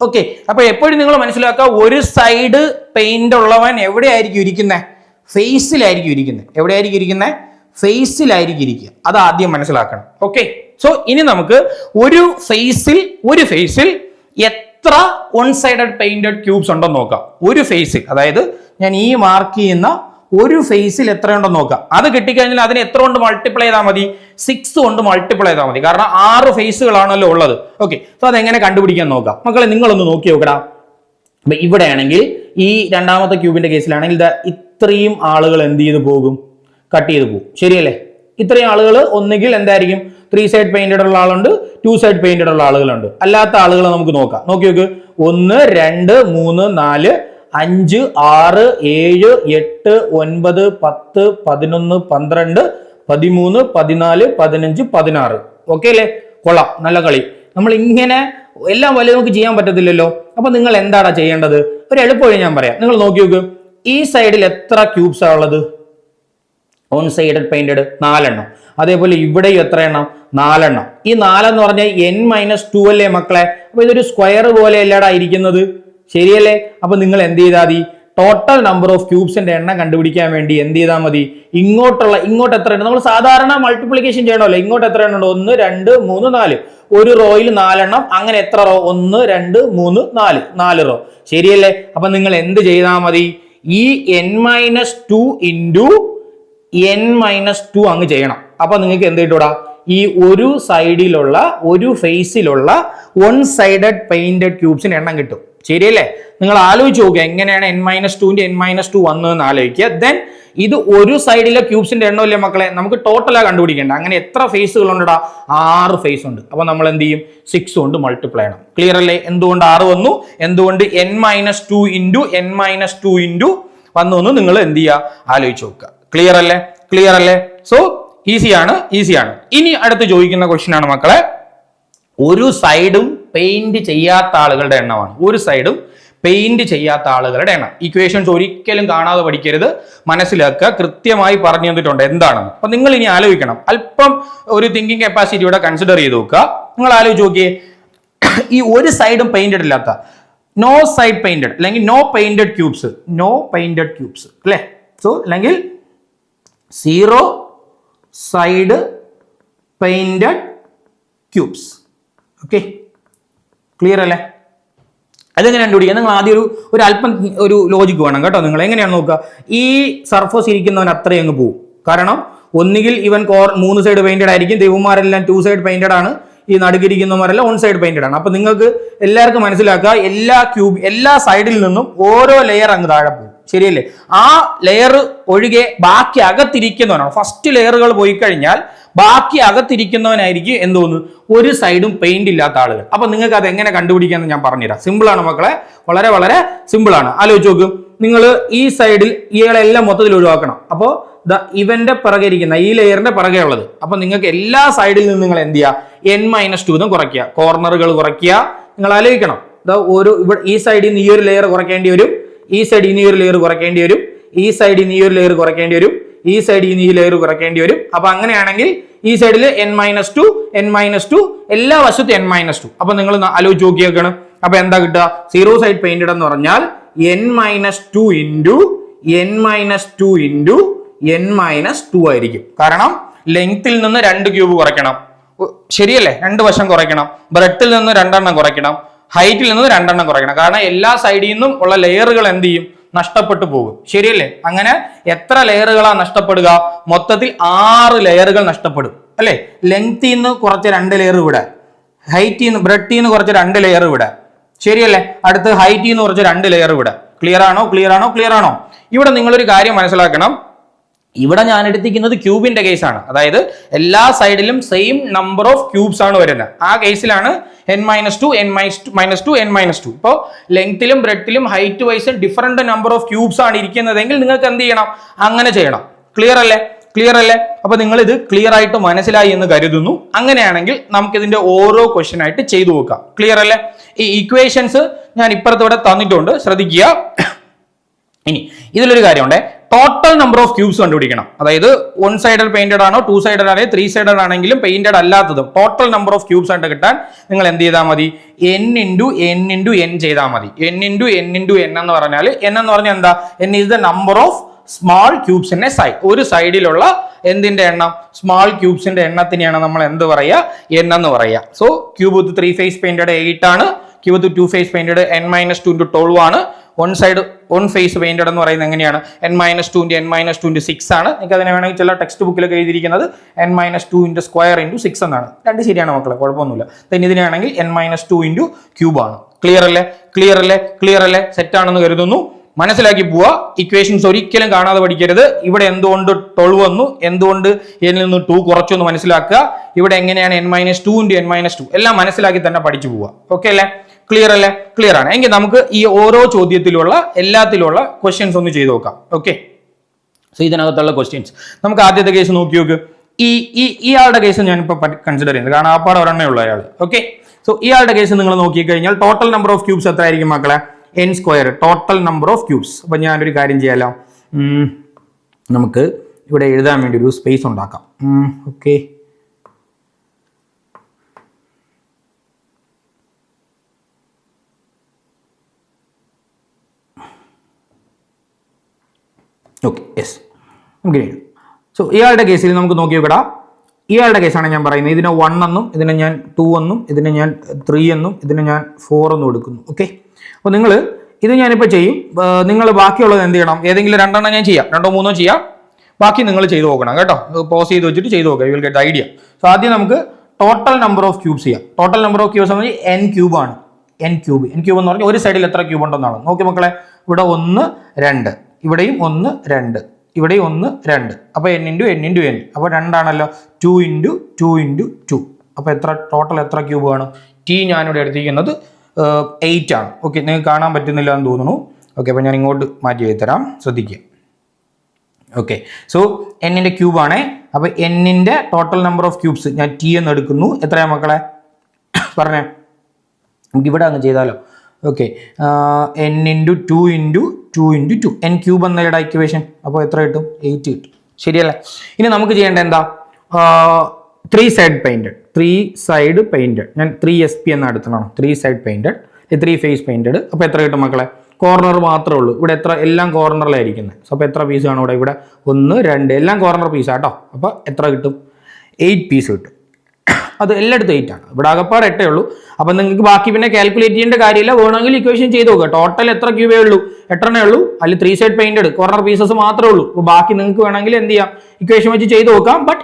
ഓക്കെ, അപ്പൊ എപ്പോഴും നിങ്ങൾ മനസ്സിലാക്കുക, ഒരു സൈഡ് പെയിന്റ് ഉള്ളവൻ എവിടെയായിരിക്കും ഇരിക്കുന്നത്, ഫേസിലായിരിക്കും ഇരിക്കുന്നത്. എവിടെയായിരിക്കും ഇരിക്കുന്നത്, ഫേസിലായിരിക്കും ഇരിക്കുക. അത് ആദ്യം മനസ്സിലാക്കണം. ഓക്കെ, സോ ഇനി നമുക്ക് ഒരു ഫേസിൽ എത്ര വൺ സൈഡഡ് പെയിന്റഡ് ക്യൂബ്സ് ഉണ്ടെന്ന് നോക്കാം. ഒരു ഫേസിൽ, അതായത് ഞാൻ ഈ മാർക്ക് ചെയ്യുന്ന ഒരു ഫേസിൽ എത്ര ഉണ്ടെന്ന് നോക്കാം. അത് കിട്ടിക്കഴിഞ്ഞാൽ അതിന് എത്ര കൊണ്ട് മൾട്ടിപ്ലൈ ചെയ്താൽ മതി, 6 കൊണ്ട് മൾട്ടിപ്ലൈ ചെയ്താൽ മതി. കാരണം 6 ഫേസുകളാണല്ലോ ഉള്ളത്. ഓക്കെ, സോ അതെങ്ങനെ കണ്ടുപിടിക്കാൻ നോക്കാം. മക്കളെ നിങ്ങളൊന്ന് നോക്കി നോക്കടാ. അപ്പൊ ഇവിടെയാണെങ്കിൽ ഈ രണ്ടാമത്തെ ക്യൂബിന്റെ കേസിലാണെങ്കിൽ ഇത്രയും ആളുകൾ എന്ത് ചെയ്ത് പോകും, കട്ട് ചെയ്ത് പോകും. ശരിയല്ലേ? ഇത്രയും ആളുകൾ ഒന്നുകിൽ എന്തായിരിക്കും, 3 സൈഡ് പെയിന്റഡ് ഉള്ള ആളുണ്ട്, 2 സൈഡ് പെയിന്റഡ് ഉള്ള ആളുകളുണ്ട്. അല്ലാത്ത ആളുകളെ നമുക്ക് നോക്കാം. നോക്കി 1 2 3 4 5 6 7 8 9 10 11 12 13 14 15 16. ഓക്കെ അല്ലേ? കൊള്ളാം, നല്ല കളി. നമ്മൾ ഇങ്ങനെ എല്ലാം വലിയ നമുക്ക് ചെയ്യാൻ പറ്റത്തില്ലല്ലോ. അപ്പൊ നിങ്ങൾ എന്താണ് ചെയ്യേണ്ടത്, ഒരു എളുപ്പവഴി ഞാൻ പറയാം. നിങ്ങൾ നോക്കി ഈ സൈഡിൽ എത്ര ക്യൂബ്സ് ആ ഉള്ളത്, ഓൺ സൈഡഡ് പെയിന്റഡ് 4 എണ്ണം. അതേപോലെ ഇവിടെയും എത്ര എണ്ണം, 4 എണ്ണം. ഈ 4 എന്ന് പറഞ്ഞാൽ n-2 അല്ലേ മക്കളെ? അപ്പൊ ഇതൊരു സ്ക്വയർ പോലെ അല്ലടാ ഇരിക്കുന്നത്. ശരിയല്ലേ? അപ്പൊ നിങ്ങൾ എന്ത് ചെയ്താൽ മതി, ടോട്ടൽ നമ്പർ ഓഫ് ക്യൂബ്സിന്റെ എണ്ണം കണ്ടുപിടിക്കാൻ വേണ്ടി എന്ത് ചെയ്താൽ മതി, ഇങ്ങോട്ട് എത്ര ഉണ്ട്, നമ്മൾ സാധാരണ മൾട്ടിപ്ലിക്കേഷൻ ചെയ്യണമല്ലോ. ഇങ്ങോട്ട് എത്ര എണ്ണം ഉണ്ട്, 1 2 3 4. ഒരു റോയിൽ 4 എണ്ണം. അങ്ങനെ എത്ര റോ, 1 2 3 4 റോ. ശരിയല്ലേ? അപ്പൊ നിങ്ങൾ എന്ത് ചെയ്താൽ മതി, ഈ n-2 ഇൻറ്റു n-2 അങ്ങ് ചെയ്യണം. അപ്പൊ നിങ്ങൾക്ക് എന്ത് കിട്ടൂടാ, ഈ ഒരു സൈഡിലുള്ള ഒരു ഫേസിലുള്ള വൺ സൈഡഡ് പെയിന്റഡ് ക്യൂബ്സിന് എണ്ണം കിട്ടും. ശരിയല്ലേ? നിങ്ങൾ ആലോചിച്ച് നോക്കുക, എങ്ങനെയാണ് n-2ന്റെ n-2 വന്നതെന്ന് ആലോചിക്കുക. ദെൻ ഇത് ഒരു സൈഡിലെ ക്യൂബ്സിന്റെ എണ്ണമല്ലേ മക്കളെ, നമുക്ക് ടോട്ടലാ കണ്ടുപിടിക്കേണ്ട. അങ്ങനെ എത്ര ഫേസുകൾ ഉണ്ടടാ, 6 ഫേസ് ഉണ്ട്. അപ്പൊ നമ്മൾ എന്ത് ചെയ്യും, 6 കൊണ്ട് മൾട്ടിപ്ലൈ ചെയ്യണം. ക്ലിയർ അല്ലേ? എന്തുകൊണ്ട് 6 വന്നു, എന്തുകൊണ്ട് n-2 ഇൻറ്റു വന്നു എന്ന് നിങ്ങൾ എന്ത് ചെയ്യുക, ആലോചിച്ച് നോക്കുക. ക്ലിയർ അല്ലേ? സോ ഈസിയാണ്. ഇനി അടുത്ത് ചോദിക്കുന്ന ക്വസ്റ്റ്യൻ ആണ് മക്കളെ, ഒരു സൈഡും പെയിന്റ് ചെയ്യാത്ത ആളുകളുടെ എണ്ണമാണ്. ഒരു സൈഡും പെയിന്റ് ചെയ്യാത്ത ആളുകളുടെ എണ്ണം. ഇക്വേഷൻസ് ഒരിക്കലും കാണാതെ പഠിക്കരുത്, മനസ്സിലാക്കുക. കൃത്യമായി പറഞ്ഞു തന്നിട്ടുണ്ട് എന്താണെന്ന്. അപ്പൊ നിങ്ങൾ ഇനി ആലോചിക്കണം, അല്പം ഒരു തിങ്കിങ് കപ്പാസിറ്റി ഇവിടെ കൺസിഡർ ചെയ്ത് നോക്കുക. നിങ്ങൾ ആലോചിച്ച് നോക്കിയേ, ഈ ഒരു സൈഡും പെയിന്റഡ് ഇല്ലാത്ത, നോ സൈഡ് പെയിന്റഡ് അല്ലെങ്കിൽ നോ പെയിന്റഡ് ക്യൂബ്സ് അല്ലേ? സോ അല്ലെങ്കിൽ 0 side painted cubes. Okay, clear അല്ലേ? അതെങ്ങനെ കണ്ടുപിടിക്കുക? നിങ്ങൾ ആദ്യം ഒരു അല്പം ഒരു ലോജിക്ക് വേണം കേട്ടോ. നിങ്ങൾ എങ്ങനെയാണ് നോക്കുക, ഈ സർഫസ് ഇരിക്കുന്നവൻ അത്രയും അങ്ങ് പോകും. കാരണം ഒന്നുകിൽ ഇവൻ 3 സൈഡ് പെയിന്റഡ് ആയിരിക്കും, ദൈവന്മാരെല്ലാം 2 സൈഡ് പെയിന്റഡ് ആണ്, ഈ നടുക്കിരിക്കുന്നവരെല്ലാം 1 സൈഡ് പെയിന്റഡ് ആണ്. അപ്പൊ നിങ്ങൾക്ക് എല്ലാവർക്കും മനസ്സിലാക്കുക, എല്ലാ സൈഡിൽ നിന്നും ഓരോ ലെയർ അങ്ങ് താഴെ പോകും. ശരിയല്ലേ? ആ ലെയർ ഒഴികെ ബാക്കി അകത്തിരിക്കുന്നവനാണ്. ഫസ്റ്റ് ലെയറുകൾ പോയി കഴിഞ്ഞാൽ ബാക്കി അകത്തിരിക്കുന്നവനായിരിക്കും എന്തോന്ന്, ഒരു സൈഡും പെയിന്റ് ഇല്ലാത്ത ആളുകൾ. അപ്പൊ നിങ്ങൾക്ക് അത് എങ്ങനെ കണ്ടുപിടിക്കാന്ന് ഞാൻ പറഞ്ഞുതരാം. സിമ്പിൾ ആണ് മക്കളെ, വളരെ വളരെ സിമ്പിൾ ആണ്. ആലോചിച്ച് നോക്കും, നിങ്ങൾ ഈ സൈഡിൽ ഇയാളെല്ലാം മൊത്തത്തിൽ ഒഴിവാക്കണം. അപ്പോൾ ഇവന്റെ പിറകെ ഇരിക്കുന്ന ഈ ലെയറിന്റെ പിറകെ ഉള്ളത്. അപ്പൊ നിങ്ങൾക്ക് എല്ലാ സൈഡിൽ നിന്നും നിങ്ങൾ എന്ത് ചെയ്യുക, n-2 കുറയ്ക്കുക, കോർണറുകൾ കുറയ്ക്കുക. നിങ്ങൾ ആലോചിക്കണം, ഇവിടെ ഈ സൈഡിൽ നിന്ന് ഈ ഒരു ലെയർ കുറയ്ക്കേണ്ടി വരും, ഈ സൈഡിൽ നിന്ന് ഈ ഒരു ലെയർ കുറയ്ക്കേണ്ടി വരും, ഈ സൈഡിൽ നിന്ന് ഈ ഒരു ലെയർ കുറയ്ക്കേണ്ടി വരും, ഈ സൈഡിൽ നിന്ന് ഈ ലെയർ കുറയ്ക്കേണ്ടി വരും. അപ്പൊ അങ്ങനെയാണെങ്കിൽ ഈ സൈഡിൽ n-2 എല്ലാ വശത്തും n-2. അപ്പൊ നിങ്ങൾ ആലോചിച്ച് നോക്കിയേക്കാണ്. അപ്പൊ എന്താ കിട്ടുക, 0 സൈഡ് പെയിന്റഡ് എന്ന് പറഞ്ഞാൽ n-2 into n-2 into n-2 ആയിരിക്കും. കാരണം ലെങ്ത്തിൽ നിന്ന് 2 ക്യൂബ് കുറയ്ക്കണം, ശരിയല്ലേ? 2 വശം കുറയ്ക്കണം. ബ്രെഡ്ത്തിൽ നിന്ന് 2 എണ്ണം കുറയ്ക്കണം, ഹൈറ്റിൽ നിന്ന് 2 എണ്ണം കുറയ്ക്കണം. കാരണം എല്ലാ സൈഡിൽ നിന്നും ഉള്ള ലെയറുകൾ എന്ത് ചെയ്യും? നഷ്ടപ്പെട്ടു പോകും, ശരിയല്ലേ? അങ്ങനെ എത്ര ലെയറുകളാ നഷ്ടപ്പെടുക? മൊത്തത്തിൽ 6 ലെയറുകൾ നഷ്ടപ്പെടും അല്ലെ? ലെങ്ത്തിൽ നിന്ന് കുറച്ച് 2 ലെയർ ഇവിടെ, ഹൈറ്റിൽ നിന്ന് ബ്രെഡ്ത്തിൽ നിന്ന് കുറച്ച് 2 ലെയർ ഇവിടെ, ശരിയല്ലേ? അടുത്ത് ഹൈറ്റിൽ നിന്ന് കുറച്ച് 2 ലെയർ ഇവിടെ. ക്ലിയർ ആണോ? ക്ലിയർ ആണോ? ക്ലിയർ ആണോ? ഇവിടെ നിങ്ങളൊരു കാര്യം മനസ്സിലാക്കണം. ഇവിടെ ഞാൻ എടുത്തിരിക്കുന്നത് ക്യൂബിന്റെ കേസാണ്. അതായത് എല്ലാ സൈഡിലും സെയിം നമ്പർ ഓഫ് ക്യൂബ്സ് ആണ് വരുന്നത്. ആ കേസിലാണ് n-2 n-2 n-2. ഇപ്പോൾ ലെങ്ത്തിലും ബ്രെഡ്ത്തിലും ഹൈറ്റ് വൈസും ഡിഫറെന്റ് നമ്പർ ഓഫ് ക്യൂബ്സ് ആണ് ഇരിക്കുന്നതെങ്കിൽ നിങ്ങൾക്ക് എന്ത് ചെയ്യണം? അങ്ങനെ ചെയ്യണം. ക്ലിയർ അല്ലേ? ക്ലിയർ അല്ലേ? അപ്പൊ നിങ്ങൾ ഇത് ക്ലിയർ ആയിട്ട് മനസ്സിലായി എന്ന് കരുതുന്നു. അങ്ങനെയാണെങ്കിൽ നമുക്ക് ഇതിന്റെ ഓരോ ക്വസ്റ്റ്യൻ ആയിട്ട് ചെയ്തു നോക്കാം. ക്ലിയർ അല്ലേ? ഈ ഇക്വേഷൻസ് ഞാൻ ഇപ്പുറത്തോടെ തന്നിട്ടുണ്ട്, ശ്രദ്ധിക്കുക. ഇനി ഇതിലൊരു കാര്യമുണ്ട്, ടോട്ടൽ നമ്പർ ഓഫ് ക്യൂബ്സ് കണ്ടുപിടിക്കണം. അതായത് 1 സൈഡഡ് പെയിന്റഡ് ആണോ, 2 സൈഡഡ് ആണെങ്കിൽ 3 സൈഡഡ് ആണെങ്കിലും പെയിന്റഡ് അല്ലാത്തതും ടോട്ടൽ നമ്പർ ഓഫ് ക്യൂബ്സ് ആയിട്ട് കിട്ടാൻ നിങ്ങൾ എന്ത് ചെയ്താൽ മതി? n ചെയ്താൽ മതി. n എന്ന് പറഞ്ഞാൽ എന്ന് പറഞ്ഞാൽ എന്താ? n is the number of small cubes in A side. ഒരു സൈഡിലുള്ള എന്തിന്റെ എണ്ണം? സ്മാൾ ക്യൂബ്സിന്റെ എണ്ണത്തിനെയാണ് നമ്മൾ എന്ത് പറയുക? n എന്ന് പറയുക. So cube with 3 face painted 8 ആണ്, cube with 2 face painted n-2 into 12 ആണ്. 1 ഫേസ് പെയിന്റഡ് എന്ന് പറയുന്നത് എങ്ങനെയാണ്? n-2 into n-2 into 6 ആണ്. നിങ്ങൾക്ക് അതിനെ വേണമെങ്കിൽ ചില ടെക്സ്റ്റ് ബുക്കിലൊക്കെ എഴുതിയിരിക്കുന്നത് n-2 into square into 6 എന്നാണ്. രണ്ട് ശരിയാണ് മക്കളെ, കുഴപ്പമൊന്നുമില്ല. then ഇതിനാണെങ്കിൽ n-2 into ക്യൂബ് ആണ്. ക്ലിയർ അല്ലേ? ക്ലിയർ അല്ലേ? ക്ലിയർ അല്ലേ? സെറ്റ് ആണെന്ന് കരുതുന്നു. മനസ്സിലാക്കി പോവുക. ഇക്വേഷൻസ് ഒരിക്കലും കാണാതെ പഠിക്കരുത്. ഇവിടെ എന്തുകൊണ്ട് 12 വന്നു, എന്തുകൊണ്ട് n നിന്ന് 2 കുറച്ചു എന്ന് മനസ്സിലാക്കുക. ഇവിടെ എങ്ങനെയാണ് n-2 into n-2 എല്ലാം മനസ്സിലാക്കി തന്നെ പഠിച്ചു പോവുക. ഓക്കെ അല്ലേ? ക്ലിയർ അല്ലേ? ക്ലിയർ ആണ്. എങ്കിൽ നമുക്ക് ഈ ഓരോ ചോദ്യത്തിലുള്ള എല്ലാത്തിലുള്ള ക്വസ്റ്റ്യൻസ് ഒന്ന് ചെയ്ത് നോക്കാം. ഓക്കെ, സോ ഇതിനകത്തുള്ള ക്വസ്റ്റ്യൻസ് നമുക്ക് ആദ്യത്തെ കേസ് നോക്കി നോക്ക്. ഇയാളുടെ കേസ് ഞാനിപ്പോൾ കൺസിഡർ ചെയ്യുന്നത്, കാരണം ആ പാടെ ഒരെണ്ണേ ഉള്ളൂ അയാൾ. ഓക്കെ, സോ ഇയാളുടെ കേസ് നിങ്ങൾ നോക്കിക്കഴിഞ്ഞാൽ ടോട്ടൽ നമ്പർ ഓഫ് ക്യൂബ്സ് എത്ര ആയിരിക്കും മക്കളെ? n², total number of cubes. അപ്പൊ ഞാനൊരു കാര്യം ചെയ്യാലോ, നമുക്ക് ഇവിടെ എഴുതാൻ വേണ്ടി ഒരു സ്പേസ് ഉണ്ടാക്കാം. ഓക്കെ, ഓക്കെ, യെസ്, നമുക്ക് എഴുതാം. സോ ഇയാളുടെ കേസിൽ നമുക്ക് നോക്കി നോക്കടാ. ഇയാളുടെ കേസാണ് ഞാൻ പറയുന്നത്. ഇതിനെ 1 എന്നും ഇതിനെ ഞാൻ 2 എന്നും ഇതിനെ ഞാൻ 3 എന്നും ഇതിനെ ഞാൻ 4 എന്നും എടുക്കുന്നു. ഓക്കെ, അപ്പോൾ നിങ്ങൾ ഇത് ഞാനിപ്പോൾ ചെയ്യും. നിങ്ങൾ ബാക്കിയുള്ളത് എന്ത് ചെയ്യണം? ഏതെങ്കിലും 2 എണ്ണം ഞാൻ ചെയ്യാം, 2 3 ചെയ്യാം. ബാക്കി നിങ്ങൾ ചെയ്ത് നോക്കണം കേട്ടോ. പോസ് ചെയ്ത് വെച്ചിട്ട് ചെയ്ത് നോക്കാം. U will get idea. So ആദ്യം നമുക്ക് ടോട്ടൽ നമ്പർ ഓഫ് ക്യൂബ്സ് ചെയ്യാം. ടോട്ടൽ നമ്പർ ഓഫ് ക്യൂബ്സ് എന്ന് പറഞ്ഞാൽ n ക്യൂബ് ആണ്. n ക്യൂബ് എന്ന് പറഞ്ഞാൽ ഒരു സൈഡിൽ എത്ര ക്യൂബ് ഉണ്ടെന്നാണ്. നോക്കി മക്കളെ, ഇവിടെ 1 2, ഇവിടെയും 1 2, ഇവിടെയും 1 2. അപ്പോൾ n into n. അപ്പോൾ 2 ആണല്ലോ. 2 into 2 into 2. അപ്പോൾ എത്ര ടോട്ടൽ എത്ര ക്യൂബ് ആണ്? t ഞാനിവിടെ എടുത്തിരിക്കുന്നത് 8 ആണ്. ഓക്കെ, നിങ്ങൾക്ക് കാണാൻ പറ്റുന്നില്ല എന്ന് തോന്നുന്നു. ഓക്കെ, അപ്പോൾ ഞാൻ ഇങ്ങോട്ട് മാറ്റി എഴുതി തരാം, ശ്രദ്ധിക്കുക. ഓക്കെ, സോ n-ന്റെ ക്യൂബ് ആണേ. അപ്പോൾ n-ന്റെ ടോട്ടൽ നമ്പർ ഓഫ് ക്യൂബ്സ് ഞാൻ t എന്ന് എടുക്കുന്നു. എത്രയാ മക്കളെ പറഞ്ഞേ? നമുക്ക് ഇവിടെ അങ്ങ് ചെയ്താലോ. Okay, n into 2 into 2 into 2, n cube എന്നയുടെ ഇക്വേഷൻ. അപ്പോൾ എത്ര കിട്ടും? 8 കിട്ടും. ശരിയല്ലേ? ഇനി നമുക്ക് ചെയ്യേണ്ട എന്താ? 3 സൈഡ് പെയിന്റഡ്. ഞാൻ 3SP എന്ന് എടുത്തണം. 3 സൈഡ് പെയിന്റഡ്, 3 ഫേസ് പെയിന്റഡ്. അപ്പോൾ എത്ര കിട്ടും മക്കളെ? കോർണർ മാത്രമേ ഉള്ളൂ. ഇവിടെ എത്ര? എല്ലാം കോർണറിലായിരിക്കുന്നത്. അപ്പോൾ എത്ര പീസ് ആണ് ഇവിടെ? 1 2 എല്ലാം കോർണർ പീസാട്ടോ. അപ്പോൾ എത്ര കിട്ടും? 8 പീസ് കിട്ടും. അത് എല്ലായിടത്തും 8 ആണ്. ഇവിടെ ആകപ്പാട് 8 ഉള്ളൂ. അപ്പം നിങ്ങൾക്ക് ബാക്കി പിന്നെ കാൽക്കുലേറ്റ് ചെയ്യേണ്ട കാര്യമില്ല. വേണമെങ്കിൽ ഇക്വേഷൻ ചെയ്ത് നോക്കുക. ടോട്ടൽ എത്ര ക്യൂബേ ഉള്ളൂ? 8 ഉള്ളൂ. അതിൽ 3 സൈഡ് പെയിന്റഡ് കോർണർ പീസസ് മാത്രമേ ഉള്ളൂ. അപ്പോൾ ബാക്കി നിങ്ങൾക്ക് വേണമെങ്കിൽ എന്ത് ചെയ്യാം? ഇക്വേഷൻ വെച്ച് ചെയ്ത് നോക്കാം. ബട്ട്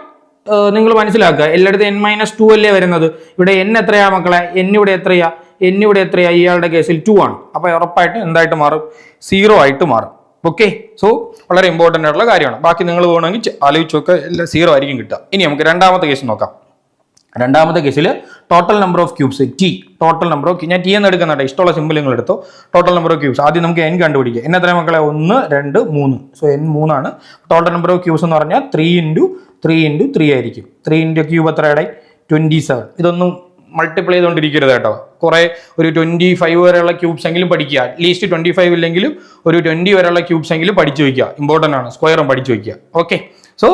നിങ്ങൾ മനസ്സിലാക്കുക, എല്ലായിടത്തും n-2 അല്ലേ വരുന്നത്. ഇവിടെ n എത്രയാ മക്കളെ? n ഇവിടെ എത്രയാ? ഇയാളുടെ കേസിൽ 2 ആണ്. അപ്പോൾ ഉറപ്പായിട്ട് എന്തായിട്ട് മാറും? 0 ആയിട്ട് മാറും. ഓക്കെ, സോ വളരെ ഇമ്പോർട്ടൻ്റ് ആയിട്ടുള്ള കാര്യമാണ്. ബാക്കി നിങ്ങൾ വേണമെങ്കിൽ ആലോചിച്ച് നോക്കുക, എല്ലാം 0 ആയിരിക്കും കിട്ടുക. ഇനി നമുക്ക് രണ്ടാമത്തെ കേസ് നോക്കാം. രണ്ടാമത്തെ കേസിൽ total number of cubes t. Total number of ഞാൻ t എന്ന് എടുക്കുന്നുണ്ട്, ഇഷ്ടമുള്ള സിമ്പിൾ നിങ്ങൾ എടുത്തോ. ടോട്ടൽ നമ്പർ ഓഫ് ക്യൂബ്സ് ആദ്യം നമുക്ക് n കണ്ടുപിടിക്കുക. n എത്ര മക്കളെ? 1 2 3. സോ n 3 ആണ്. ടോട്ടൽ നമ്പർ ഓഫ് ക്യൂബ്സ് എന്ന് പറഞ്ഞാൽ 3 into 3 ആയിരിക്കും. 3 into ക്യൂബ് എത്രയുടെ? 27. ഇതൊന്നും മൾട്ടിപ്ലൈ ചെയ്തുകൊണ്ടിരിക്കരുത് കേട്ടോ. കുറേ ഒരു 25 വരെയുള്ള ക്യൂബ്സ് എങ്കിലും പഠിക്കുക. അറ്റ്ലീസ്റ്റ് 25 ഇല്ലെങ്കിലും ഒരു 20 വരെയുള്ള ക്യൂബ്സ് എങ്കിലും പഠിച്ചു വയ്ക്കുക. ഇമ്പോർട്ടൻ്റ് ആണ്. സ്ക്വയറും പഠിച്ചു വയ്ക്കുക. ഓക്കെ, സോ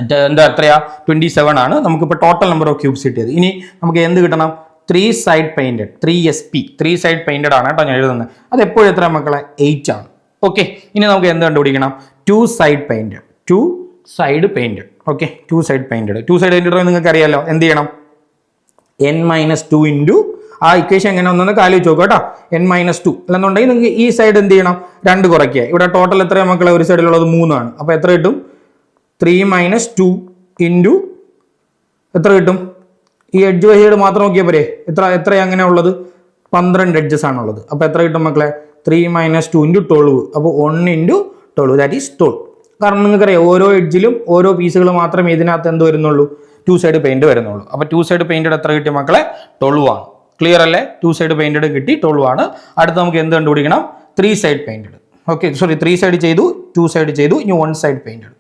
എന്താ എത്രയാ? 27 ആണ് നമുക്കിപ്പോൾ ടോട്ടൽ നമ്പർ ഓഫ് ക്യൂബ്സ് കിട്ടിയത്. ഇനി നമുക്ക് എന്ത് കിട്ടണം? 3 side painted, 3SP, 3 side painted ആണ് കേട്ടോ ഞാൻ എഴുതുന്നത്. അത് എപ്പോഴും എത്ര മക്കളെ? 8 ആണ്. ഓക്കെ, ഇനി നമുക്ക് എന്ത് കണ്ടുപിടിക്കണം? Two side paint. Okay, two side painted നിങ്ങൾക്ക് അറിയാലോ. എന്ത് ചെയ്യണം? n-2 ഇൻറ്റു ആ ഇക്വേഷൻ എങ്ങനെ ഒന്നൊന്ന് ആലോചിച്ച് നോക്കുക കേട്ടോ. n-2 അല്ലെന്നുണ്ടെങ്കിൽ നിങ്ങൾക്ക് ഈ സൈഡ് എന്ത് ചെയ്യണം? 2 കുറയ്ക്കുക. ഇവിടെ ടോട്ടൽ എത്രയാണ് മക്കളെ? ഒരു സൈഡിലുള്ളത് 3 ആണ്. അപ്പോൾ എത്ര കിട്ടും? 3 - 2 ഇൻറ്റു എത്ര കിട്ടും? ഈ എഡ്ജ് വൈസൈഡ് മാത്രം നോക്കിയാൽ പോരെ. എത്രയാണ് അങ്ങനെ ഉള്ളത്? 12 എഡ്ജസ് ആണുള്ളത്. അപ്പോൾ എത്ര കിട്ടും മക്കളെ? 3 - 2 ഇൻറ്റു 12. അപ്പോൾ 1 ഇൻറ്റു 12 ദാറ്റ് ഈസ് 12. കാരണം നിങ്ങൾക്കറിയാം ഓരോ എഡ്ജിലും ഓരോ പീസുകൾ മാത്രമേ ഇതിനകത്ത് എന്ത് വരുന്നുള്ളൂ? ടു സൈഡ് പെയിന്റ് വരുന്നുള്ളൂ. അപ്പോൾ ടു സൈഡ് പെയിന്റഡ് എത്ര കിട്ടിയ മക്കളെ? 12 ആണ്. ക്ലിയർ അല്ലേ? ടു സൈഡ് പെയിന്റഡ് കിട്ടി, 12 ആണ്. അടുത്ത് നമുക്ക് എന്ത് കണ്ടുപിടിക്കണം? 3 side painted. Okay, sorry, 3 side ചെയ്തു, 2 സൈഡ് ചെയ്തു, ഇനി 1 സൈഡ് പെയിന്റഡ്.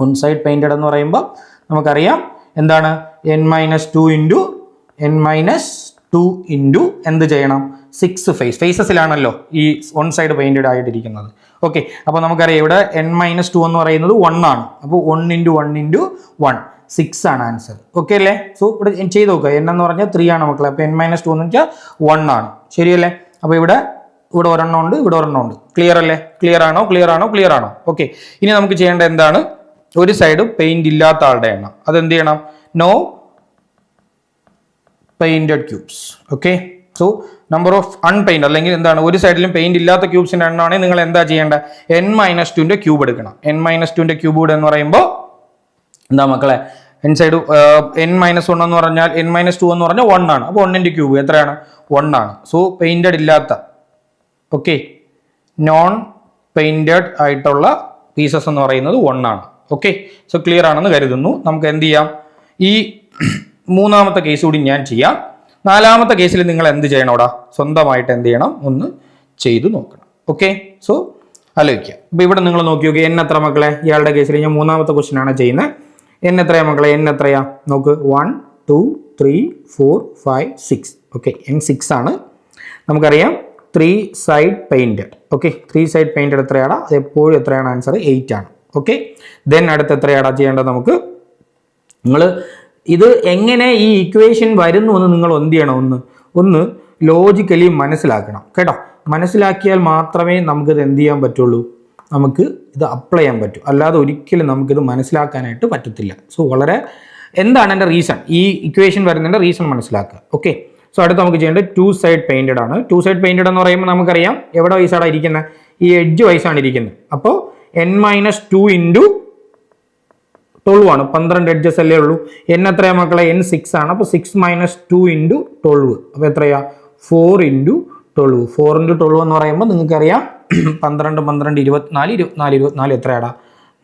1 സൈഡ് പെയിന്റഡ് എന്ന് പറയുമ്പോൾ നമുക്കറിയാം എന്താണ്? n-2 ഇൻറ്റു എന്ത് ചെയ്യണം? 6 ഫേസസിലാണല്ലോ ഈ 1 സൈഡ് പെയിന്റഡ് ആയിട്ടിരിക്കുന്നത്. ഓക്കെ, അപ്പോൾ നമുക്കറിയാം ഇവിടെ n-2 എന്ന് പറയുന്നത് 1 ആണ്. അപ്പോൾ 1 ഇൻറ്റു 1 ഇൻറ്റു 1 6 ആണ് ആൻസർ. ഓക്കെ അല്ലേ? സോ ഇവിടെ ചെയ്ത് നോക്കുക. n എന്ന് പറഞ്ഞാൽ 3 ആണ് മക്കളെ. അപ്പോൾ n-2 എന്ന് വെച്ചാൽ 1 ആണ്. ശരിയല്ലേ? അപ്പോൾ ഇവിടെ ഒരെണ്ണം ഉണ്ട്, ഇവിടെ ഒരെണ്ണം ഉണ്ട്. ക്ലിയർ അല്ലേ? ക്ലിയർ ആണോ? ഓക്കെ, ഇനി നമുക്ക് ചെയ്യേണ്ട എന്താണ്? ഒരു സൈഡ് പെയിന്റ് ഇല്ലാത്ത ആളുടെ എണ്ണം. അതെന്ത് ചെയ്യണം? No painted cubes. Okay, so number of unpaint അല്ലെങ്കിൽ എന്താണ്? ഒരു സൈഡിലും പെയിന്റ് ഇല്ലാത്ത ക്യൂബ്സിന്റെ എണ്ണമാണെങ്കിൽ നിങ്ങൾ എന്താ ചെയ്യേണ്ടത്? n-2 ക്യൂബ് എടുക്കണം. n-2 ക്യൂബ് എന്ന് പറയുമ്പോൾ എന്താ മക്കളെ? സൈഡ് n-1 എന്ന് പറഞ്ഞാൽ n-2 എന്ന് പറഞ്ഞാൽ 1 ആണ്. അപ്പോൾ 1 ക്യൂബ് എത്രയാണ്? 1 ആണ്. സോ പെയിന്റഡ് ഇല്ലാത്ത, ഓക്കെ, നോൺ പെയിന്റഡ് ആയിട്ടുള്ള പീസസ് എന്ന് പറയുന്നത് 1 ആണ്. ഓക്കെ, സോ ക്ലിയർ ആണെന്ന് കരുതുന്നു. നമുക്ക് എന്ത് ചെയ്യാം? ഈ മൂന്നാമത്തെ കേസ് കൂടി ഞാൻ ചെയ്യാം. നാലാമത്തെ കേസിൽ നിങ്ങൾ എന്ത് ചെയ്യണോടാ? സ്വന്തമായിട്ട് എന്ത് ചെയ്യണം? ഒന്ന് ചെയ്തു നോക്കണം. ഓക്കെ, സോ ആലോചിക്കുക. അപ്പോൾ ഇവിടെ നിങ്ങൾ നോക്കി നോക്കി n എത്ര മക്കളെ? ഇയാളുടെ കേസിൽ ഞാൻ മൂന്നാമത്തെ ക്വസ്റ്റ്യൻ ആണ് ചെയ്യുന്നത്. n എത്രയാ മക്കളെ? n എത്രയാ? നോക്ക്, 1 2 3 4 5 6. ഓക്കെ, n 6 ആണ്. നമുക്കറിയാം 3 side painted. Okay, 3 side painted എത്രയാടാ? അത് എപ്പോഴും എത്രയാണ് ആൻസർ? 8 ആണ്. ഓക്കെ, ദെൻ അടുത്ത് എത്രയാടാ ചെയ്യേണ്ടത്? നമുക്ക് നിങ്ങൾ ഇത് എങ്ങനെ ഈ ഇക്വേഷൻ വരുന്നു എന്ന് നിങ്ങൾ എന്ത് ചെയ്യണം? ഒന്ന് ലോജിക്കലി മനസ്സിലാക്കണം കേട്ടോ. മനസ്സിലാക്കിയാൽ മാത്രമേ നമുക്കിത് എന്ത് ചെയ്യാൻ പറ്റുള്ളൂ? നമുക്ക് ഇത് അപ്ലൈ ചെയ്യാൻ പറ്റൂ. അല്ലാതെ ഒരിക്കലും നമുക്കിത് മനസ്സിലാക്കാനായിട്ട് പറ്റത്തില്ല. സോ വളരെ എന്താണ് എൻ്റെ റീസൺ? ഈ ഇക്വേഷൻ വരുന്നതിൻ്റെ റീസൺ മനസ്സിലാക്കുക. ഓക്കെ, സോ അടുത്ത് നമുക്ക് ചെയ്യേണ്ടത് 2 സൈഡ് പെയിന്റഡ് ആണ്. 2 സൈഡ് പെയിന്റഡ് എന്ന് പറയുമ്പോൾ നമുക്കറിയാം എവിടെ വൈസാണ് ഇരിക്കുന്നത്? ഈ എഡ്ജ് വൈസാണ് ഇരിക്കുന്നത്. അപ്പോൾ n-2 ഇൻറ്റു 12 ആണ്. 12 എഡ്ജസ് അല്ലേ ഉള്ളൂ. n എത്രയാ മക്കളെ? n 6 ആണ്. അപ്പോൾ 6 - 2 ഇൻറ്റു 12. അപ്പോൾ എത്രയാ? 4 ഇൻറ്റു 12. 4 ഇൻറ്റു 12 എന്ന് പറയുമ്പോൾ നിങ്ങൾക്കറിയാം 12 12 24 എത്രയാടാ?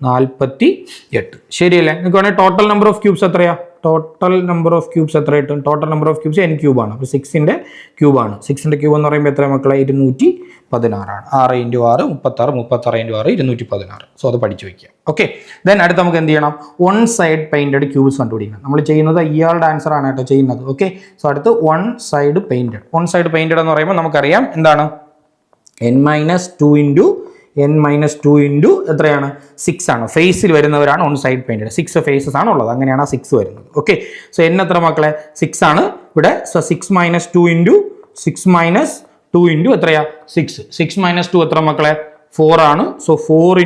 48. ശരിയല്ലേ? നിങ്ങൾക്ക് വേണമെങ്കിൽ ടോട്ടൽ നമ്പർ ഓഫ് ക്യൂബ്സ് എത്രയാ? ടോട്ടൽ നമ്പർ ഓഫ് ക്യൂബ്സ് എത്ര കിട്ടും? Total number of cubes n ക്യൂബാണ്. അപ്പോൾ 6ന്റെ ക്യൂബാണ്. 6ന്റെ ക്യൂബ് എന്ന് പറയുമ്പോൾ എത്ര മക്കളെ? 216 ആണ്. 6 × 6 36, 36 × 6 216. സോ അത് പഠിച്ചു വയ്ക്കുക. ഓക്കെ, ദെൻ അടുത്ത് നമുക്ക് എന്ത് ചെയ്യണം? 1 സൈഡ് പെയിന്റഡ് ക്യൂബ്സ് കണ്ടുപിടിക്കണം. നമ്മൾ ചെയ്യുന്നത് ഇയാളുടെ ആൻസർ ആണ് കേട്ടോ ചെയ്യുന്നത്. ഓക്കെ, സോ അടുത്ത് 1 സൈഡ് പെയിന്റഡ്. 1 സൈഡ് പെയിന്റഡ് എന്ന് പറയുമ്പോൾ നമുക്കറിയാം എന്താണ്? n-2 ഇൻറ്റു എത്രയാണ്? 6 ആണ്. ഫേസിൽ വരുന്നവരാണ് 1 സൈഡ് പെയിന്റഡ്. 6 ഫേസസ് ആണ് ഉള്ളത്. അങ്ങനെയാണ് 6 വരുന്നത്. ഓക്കെ, സോ n എത്ര മക്കളെ? 6 ആണ് ഇവിടെ. സോ 6 - 2 ഇൻറ്റു 6 - 2 ഇൻറ്റു എത്രയാ? 6. 6 - 2 എത്ര മക്കളെ? 4 ആണ്. സോ 4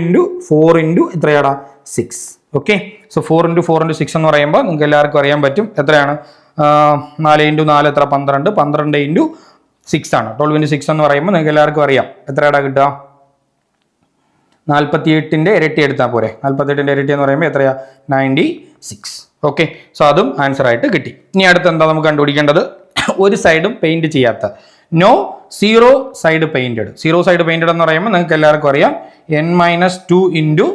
ഇൻറ്റു എത്രയാടാ? 6. ഓക്കെ, സോ 4 × 4 × 6 എന്ന് പറയുമ്പോൾ നിങ്ങൾക്ക് എല്ലാവർക്കും അറിയാൻ പറ്റും എത്രയാണ്? 4 × 4 എത്ര? 12. 12 ഇൻറ്റു 6 ആണ്. 12 × 6 എന്ന് പറയുമ്പോൾ നിങ്ങൾക്ക് എല്ലാവർക്കും അറിയാം എത്രയാടാ കിട്ടുക? 48ന്റെ ഇരട്ടി എടുത്താൽ പോരെ. 48ന്റെ ഇരട്ടി എന്ന് പറയുമ്പോൾ എത്രയാ? 96. ഓക്കെ, സോ അതും ആൻസർ ആയിട്ട് കിട്ടി. ഇനി അടുത്ത് എന്താ നമുക്ക് കണ്ടുപിടിക്കേണ്ടത്? ഒരു സൈഡും പെയിന്റ് ചെയ്യാത്ത no 0 side painted. 0 side painted എന്ന് പറയുമ്പോൾ നിങ്ങൾക്ക് എല്ലാവർക്കും അറിയാം n-2 ഇൻറ്റു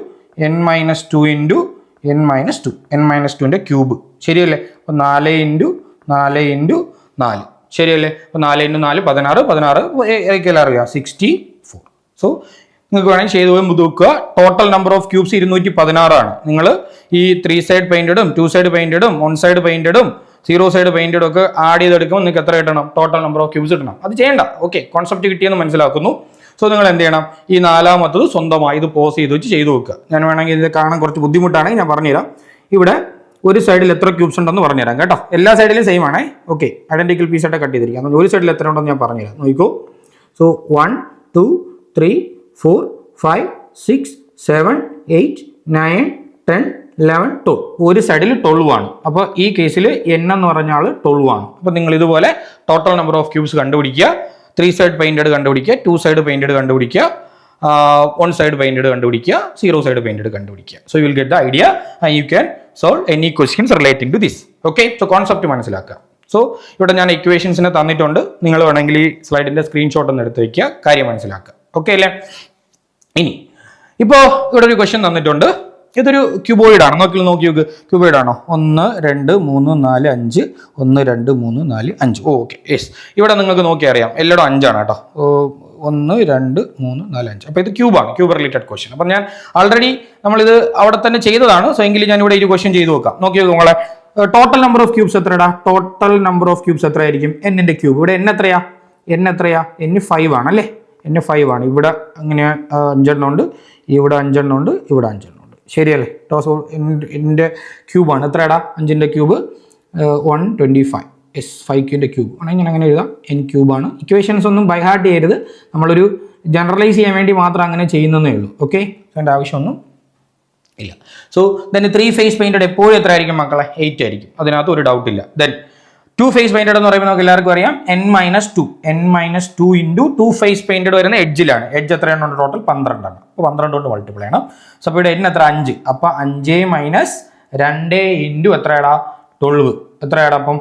n-2ന്റെ ക്യൂബ്. ശരിയല്ലേ? അപ്പോൾ 4 × 4 × 4. ശരിയല്ലേ? അപ്പോൾ 4 × 4 16. 16 എനിക്കെല്ലാം അറിയാം 64. സോ നിങ്ങൾക്ക് വേണമെങ്കിൽ ചെയ്ത് പോയി നോക്കുക. ടോട്ടൽ നമ്പർ ഓഫ് ക്യൂബ്സ് 216 ആണ്. നിങ്ങൾ ഈ 3 സൈഡ് പെയിന്റഡും 2 സൈഡ് പെയിന്റഡും 1 സൈഡ് പെയിന്റഡും 0 സൈഡ് പെയിന്റഡും ഒക്കെ ആഡ് ചെയ്തെടുക്കുമ്പോൾ നിങ്ങൾക്ക് എത്ര കിട്ടണം? ടോട്ടൽ നമ്പർ ഓഫ് ക്യൂബ്സ് കിട്ടണം. അത് ചെയ്യേണ്ട. ഓക്കെ, കോൺസെപ്റ്റ് കിട്ടിയെന്ന് മനസ്സിലാക്കുന്നു. സോ നിങ്ങൾ എന്ത് ചെയ്യണം? ഈ നാലാമത്തത് സ്വന്തമായി ഇത് പോസ് ചെയ്ത് വെച്ച് ചെയ്ത് നോക്കുക. ഞാൻ വേണമെങ്കിൽ ഇത് കാണാൻ കുറച്ച് ബുദ്ധിമുട്ടാണെങ്കിൽ ഞാൻ പറഞ്ഞുതരാം. ഇവിടെ ഒരു സൈഡിൽ എത്ര ക്യൂബ്സ് ഉണ്ടെന്ന് പറഞ്ഞുതരാം കേട്ടോ. എല്ലാ സൈഡിലും സെയിം ആണേ. ഓക്കെ, ഐഡന്റിക്കൽ പീസായിട്ട് കട്ട് ചെയ്തിരിക്കുക. ഒരു സൈഡിൽ എത്ര ഉണ്ടെന്ന് ഞാൻ പറഞ്ഞുതരാം. നോക്കൂ. സോ 1 2 3 4 5 6 7 8 9 10 11 12 ഒരു സൈഡിൽ 12 ആണ്. അപ്പോൾ ഈ കേസിൽ n എന്ന് പറഞ്ഞാൽ 12 ആണ്. അപ്പോൾ നിങ്ങൾ ഇതുപോലെ ടോട്ടൽ നമ്പർ ഓഫ് ക്യൂബ്സ് കണ്ടുപിടിക്കുക, 3 സൈഡ് പെയിന്റഡ് കണ്ടുപിടിക്കുക, 2 സൈഡ് പെയിന്റഡ് കണ്ടുപിടിക്കുക, 1 സൈഡ് പെയിന്റഡ് കണ്ടുപിടിക്കുക, 0 സൈഡ് പെയിന്റഡ് കണ്ടുപിടിക്കുക. So you will get the idea and you can solve any questions relating to this. Okay, so concept മനസ്സിലാക്കുക. സോ ഇവിടെ ഞാൻ ഇക്വേഷൻസിനെ തന്നിട്ടുണ്ട്, നിങ്ങൾ വേണമെങ്കിൽ ഈ സ്ലൈഡിന്റെ സ്ക്രീൻഷോട്ട് ഒന്ന് എടുത്ത് വയ്ക്കുക, കാര്യം മനസ്സിലാക്കുക. ഓക്കെ അല്ലേ? ഇനി ഇപ്പോൾ ഇവിടെ ഒരു ക്വസ്റ്റ്യൻ തന്നിട്ടുണ്ട്, ഇതൊരു ക്യൂബോയിഡ് ആണ്. നോക്കി നോക്ക്, ക്യൂബോയിഡ് ആണോ? 1 2 3 4 5 1 2 3 4 5. Okay, yes. ഇവിടെ നിങ്ങൾക്ക് നോക്കി അറിയാം എല്ലായിടും 5 ആണ് കേട്ടോ. 1 2 3 4 5. അപ്പോൾ ഇത് ക്യൂബാണ്, ക്യൂബ് റിലേറ്റഡ് ക്വസ്റ്റ്യൻ. അപ്പം ഞാൻ ആൾറെഡി നമ്മളിത് അവിടെ തന്നെ ചെയ്തതാണ്. സോ എങ്കിലും ഞാൻ ഇവിടെ ഒരു ക്വസ്റ്റ്യൻ ചെയ്ത് നോക്കാം. നോക്കി നോങ്ങളെ, ടോട്ടൽ നമ്പർ ഓഫ് ക്യൂബ്സ് എത്രടാ? ടോട്ടൽ നമ്പർ ഓഫ് ക്യൂബ്സ് എത്രയായിരിക്കും? n-ന്റെ ക്യൂബ്. ഇവിടെ n എത്രയാ? n 5 ആണ് അല്ലേ? n 5 ആണ്. ഇവിടെ അങ്ങനെ 5 എണ്ണം ഉണ്ട്, ഇവിടെ 5 എണ്ണം ഉണ്ട്, ഇവിടെ 5 എണ്ണം ഉണ്ട്. ശരിയല്ലേ? n-ന്റെ ക്യൂബാണ്. എത്രയാടാ? 5-ന്റെ ക്യൂബ് 125. യെസ്, 5q-ന്റെ ക്യൂബ് ആണെങ്കിൽ ഞാൻ അങ്ങനെ എഴുതാം, n ക്യൂബാണ്. ഇക്വേഷൻസ് ഒന്നും ബൈ ഹാർട്ട് ചെയ്യരുത്, നമ്മളൊരു ജനറലൈസ് ചെയ്യാൻ വേണ്ടി മാത്രം അങ്ങനെ ചെയ്യുന്നതേ ഉള്ളൂ. ഓക്കെ, അതിൻ്റെ ആവശ്യമൊന്നും ഇല്ല. സോ ദെൻ 3 ഫേസ് പെയിന്റഡ് എപ്പോഴും എത്ര ആയിരിക്കും മക്കളെ? 8 ആയിരിക്കും, അതിനകത്ത് ഒരു ഡൗട്ട് ഇല്ല. ദെൻ 2 ഫേസ് പെയിന്റഡ് എന്ന് പറയുമ്പോൾ നമുക്ക് എല്ലാവർക്കും അറിയാം n-2 ഇൻറ്റു 2 ഫേസ് പെയിന്റഡ് വരുന്ന എഡ്ജിലാണ്. എഡ്ജ് എത്രയാണ്? ടോട്ടൽ 12 ആണ്. അപ്പോൾ 12 കൊണ്ട് മൾട്ടിപ്ലൈ ചെയ്യണം. സോ അപ്പോൾ ഇവിടെ n എത്ര? 5. അപ്പോൾ 5 മൈനസ് 2 ഇൻറ്റു എത്രയാടാ? 12. എത്രയാടാ? അപ്പം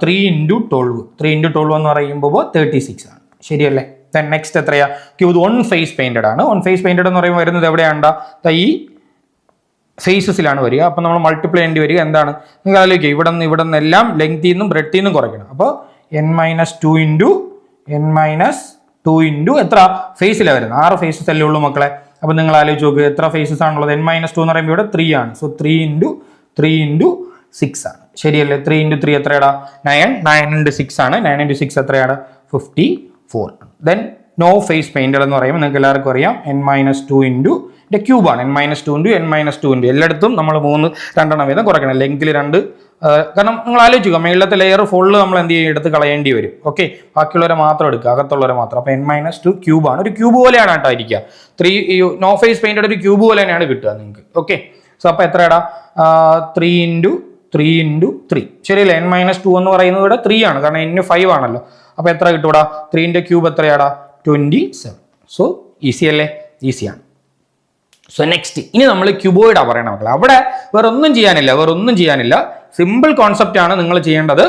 3 ഇൻറ്റു 12. 3 ഇൻറ്റു 12 എന്ന് പറയുമ്പോൾ 36 ആണ്. ശരിയല്ലേ? ദെൻ നെക്സ്റ്റ് എത്രയാ? ഇത് 1 ഫേസ് പെയിന്റഡ് ആണ്. 1 ഫേസ് പെയിന്റഡ് എന്ന് പറയുമ്പോൾ വരുന്നത് എവിടെയാണ്ടാ? ഈ ഫേസസിലാണ് വരിക. അപ്പോൾ നമ്മൾ മൾട്ടിപ്ലൈ ചെയ്യേണ്ടി വരിക. എന്താണ്? നിങ്ങൾ ആലോചിക്കുക, ഇവിടെ നിന്നെല്ലാം ലെങ്ത്തിൽ നിന്നും ബ്രെഡ്ത്തിൽ നിന്നും കുറയ്ക്കണം. അപ്പോൾ n-2 ഇൻറ്റു എത്ര ഫേസിലാണ് വരുന്നത്? 6 ഫേസസ് അല്ലേ ഉള്ളൂ മക്കളെ. അപ്പോൾ നിങ്ങൾ ആലോചിച്ച് നോക്കുക, എത്ര ഫേസസ് ആണുള്ളത്? n-2 എന്ന് പറയുമ്പോൾ ഇവിടെ 3 ആണ്. സോ 3 ഇൻറ്റു 6 ആണ്. ശരിയല്ലേ? 3 ഇൻറ്റു 3 എത്രയാടാ? 9 ഇൻറ്റു 6 ആണ്. 9 ഇൻറ്റു 6 എത്രയാണ്? 54 ആണ്. ദെൻ നോ ഫേസ് പെയിന്റഡ് എന്ന് പറയുമ്പോൾ നിങ്ങൾക്ക് എല്ലാവർക്കും അറിയാം n-2 ഇൻറ്റു ക്യൂബാണ്. n-2 ഇൻറ്റു എല്ലായിടത്തും നമ്മൾ 2 വീതം കുറയ്ക്കണം. ലെങ്ത്തിൽ 2, കാരണം നിങ്ങൾ ആലോചിക്കുക, മേളത്തെ ലെയർ ഫുള്ള് നമ്മൾ എന്ത് ചെയ്യും? എടുത്ത് കളയേണ്ടി വരും. ഓക്കെ, ബാക്കിയുള്ളവരെ മാത്രം എടുക്കുക, അകത്തുള്ളവരെ മാത്രം. അപ്പോൾ n-2 ക്യൂബാണ്. ഒരു ക്യൂബ് പോലെയാണ് കേട്ടോ ഇരിക്കുക. 3 നോ ഫേസ് പെയിന്റഡ് ഒരു ക്യൂബ് പോലെ തന്നെയാണ് കിട്ടുക നിങ്ങൾക്ക്. ഓക്കെ, സോ അപ്പോൾ എത്രയാടാ? 3 ഇൻറ്റു 3. ശരിയല്ലേ? n-2 എന്ന് പറയുന്നത് ഇവിടെ 3 ആണ്, കാരണം n 5 ആണല്ലോ. അപ്പോൾ എത്ര കിട്ടൂടാ? 3ന്റെ ക്യൂബ് എത്രയാടാ? 27. സോ ഈസി അല്ലേ? ഈസിയാണ്. സോ നെക്സ്റ്റ്, ഇനി നമ്മൾ ക്യൂബോയിഡാ പറയണ മക്കളെ. അവിടെ വേറെ ഒന്നും ചെയ്യാനില്ല, സിമ്പിൾ കോൺസെപ്റ്റ് ആണ് നിങ്ങൾ ചെയ്യേണ്ടത്.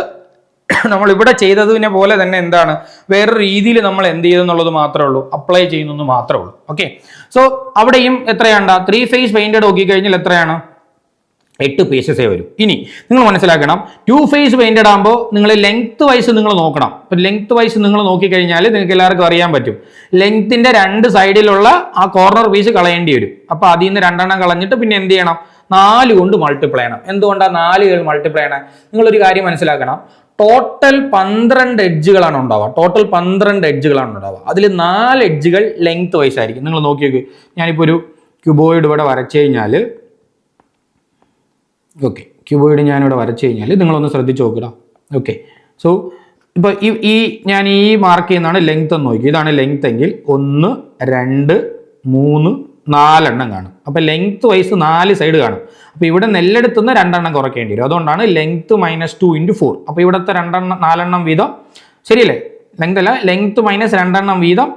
നമ്മൾ ഇവിടെ ചെയ്തതിനെ പോലെ തന്നെ എന്താണ്, വേറൊരു രീതിയിൽ നമ്മൾ എന്ത് ചെയ്തെന്നുള്ളത് മാത്രമേ ഉള്ളൂ, അപ്ലൈ ചെയ്യുന്നു മാത്രമേ ഉള്ളൂ. ഓക്കെ, സോ അവിടെയും എത്രയാണ്ടാ? 3 ഫേസ് പെയിന്റഡ് നോക്കി കഴിഞ്ഞാൽ എത്രയാണ്? 8 പീസസേ വരും. ഇനി നിങ്ങൾ മനസ്സിലാക്കണം, 2 ഫേസ് പെയിന്റഡ് ആകുമ്പോൾ നിങ്ങൾ ലെങ്ത് വൈസ് നിങ്ങൾ നോക്കണം. അപ്പം ലെങ്ത് വൈസ് നിങ്ങൾ നോക്കിക്കഴിഞ്ഞാൽ നിങ്ങൾക്ക് എല്ലാവർക്കും അറിയാൻ പറ്റും, ലെങ്ത്തിന്റെ 2 സൈഡിലുള്ള ആ കോർണർ പീസ് കളയേണ്ടി വരും. അപ്പൊ അതിൽ നിന്ന് 2 എണ്ണം കളഞ്ഞിട്ട് പിന്നെ എന്ത് ചെയ്യണം? 4 കൊണ്ട് മൾട്ടിപ്ലൈ ചെയ്യണം. എന്തുകൊണ്ടാണ് 4 മൾട്ടിപ്ലൈ ചെയ്യണം? നിങ്ങളൊരു കാര്യം മനസ്സിലാക്കണം, ടോട്ടൽ 12 എഡ്ജുകളാണ് ഉണ്ടാവുക. അതിൽ 4 എഡ്ജുകൾ ലെങ്ത് വൈസ് ആയിരിക്കും. നിങ്ങൾ നോക്കി നോക്ക്, ഞാനിപ്പോൾ ഒരു ക്യൂബോയിഡ് ഇവിടെ വരച്ചു കഴിഞ്ഞാൽ, ഓക്കെ, ക്യൂബോയിഡ് ഞാനിവിടെ വരച്ചു കഴിഞ്ഞാൽ നിങ്ങളൊന്ന് ശ്രദ്ധിച്ച് നോക്കുക. ഓക്കെ, സോ ഇപ്പോൾ ഞാൻ ഈ മാർക്ക് ചെയ്യുന്നതാണ് ലെങ്ത് എന്ന് നോക്കി. ഇതാണ് ലെങ്ത് എങ്കിൽ 1 2 3 4 എണ്ണം കാണും. അപ്പോൾ ലെങ്ത് വൈസ് 4 സൈഡ് കാണും. അപ്പോൾ ഇവിടെ നെല്ലെടുത്തുനിന്ന് 2 എണ്ണം കുറയ്ക്കേണ്ടി വരും. അതുകൊണ്ടാണ് ലെങ്ത് -2 × 4. അപ്പോൾ ഇവിടുത്തെ 4 എണ്ണം വീതം, ശരിയല്ലേ? ലെങ്ത് അല്ല, ലെങ്ത് മൈനസ് 2 എണ്ണം വീതം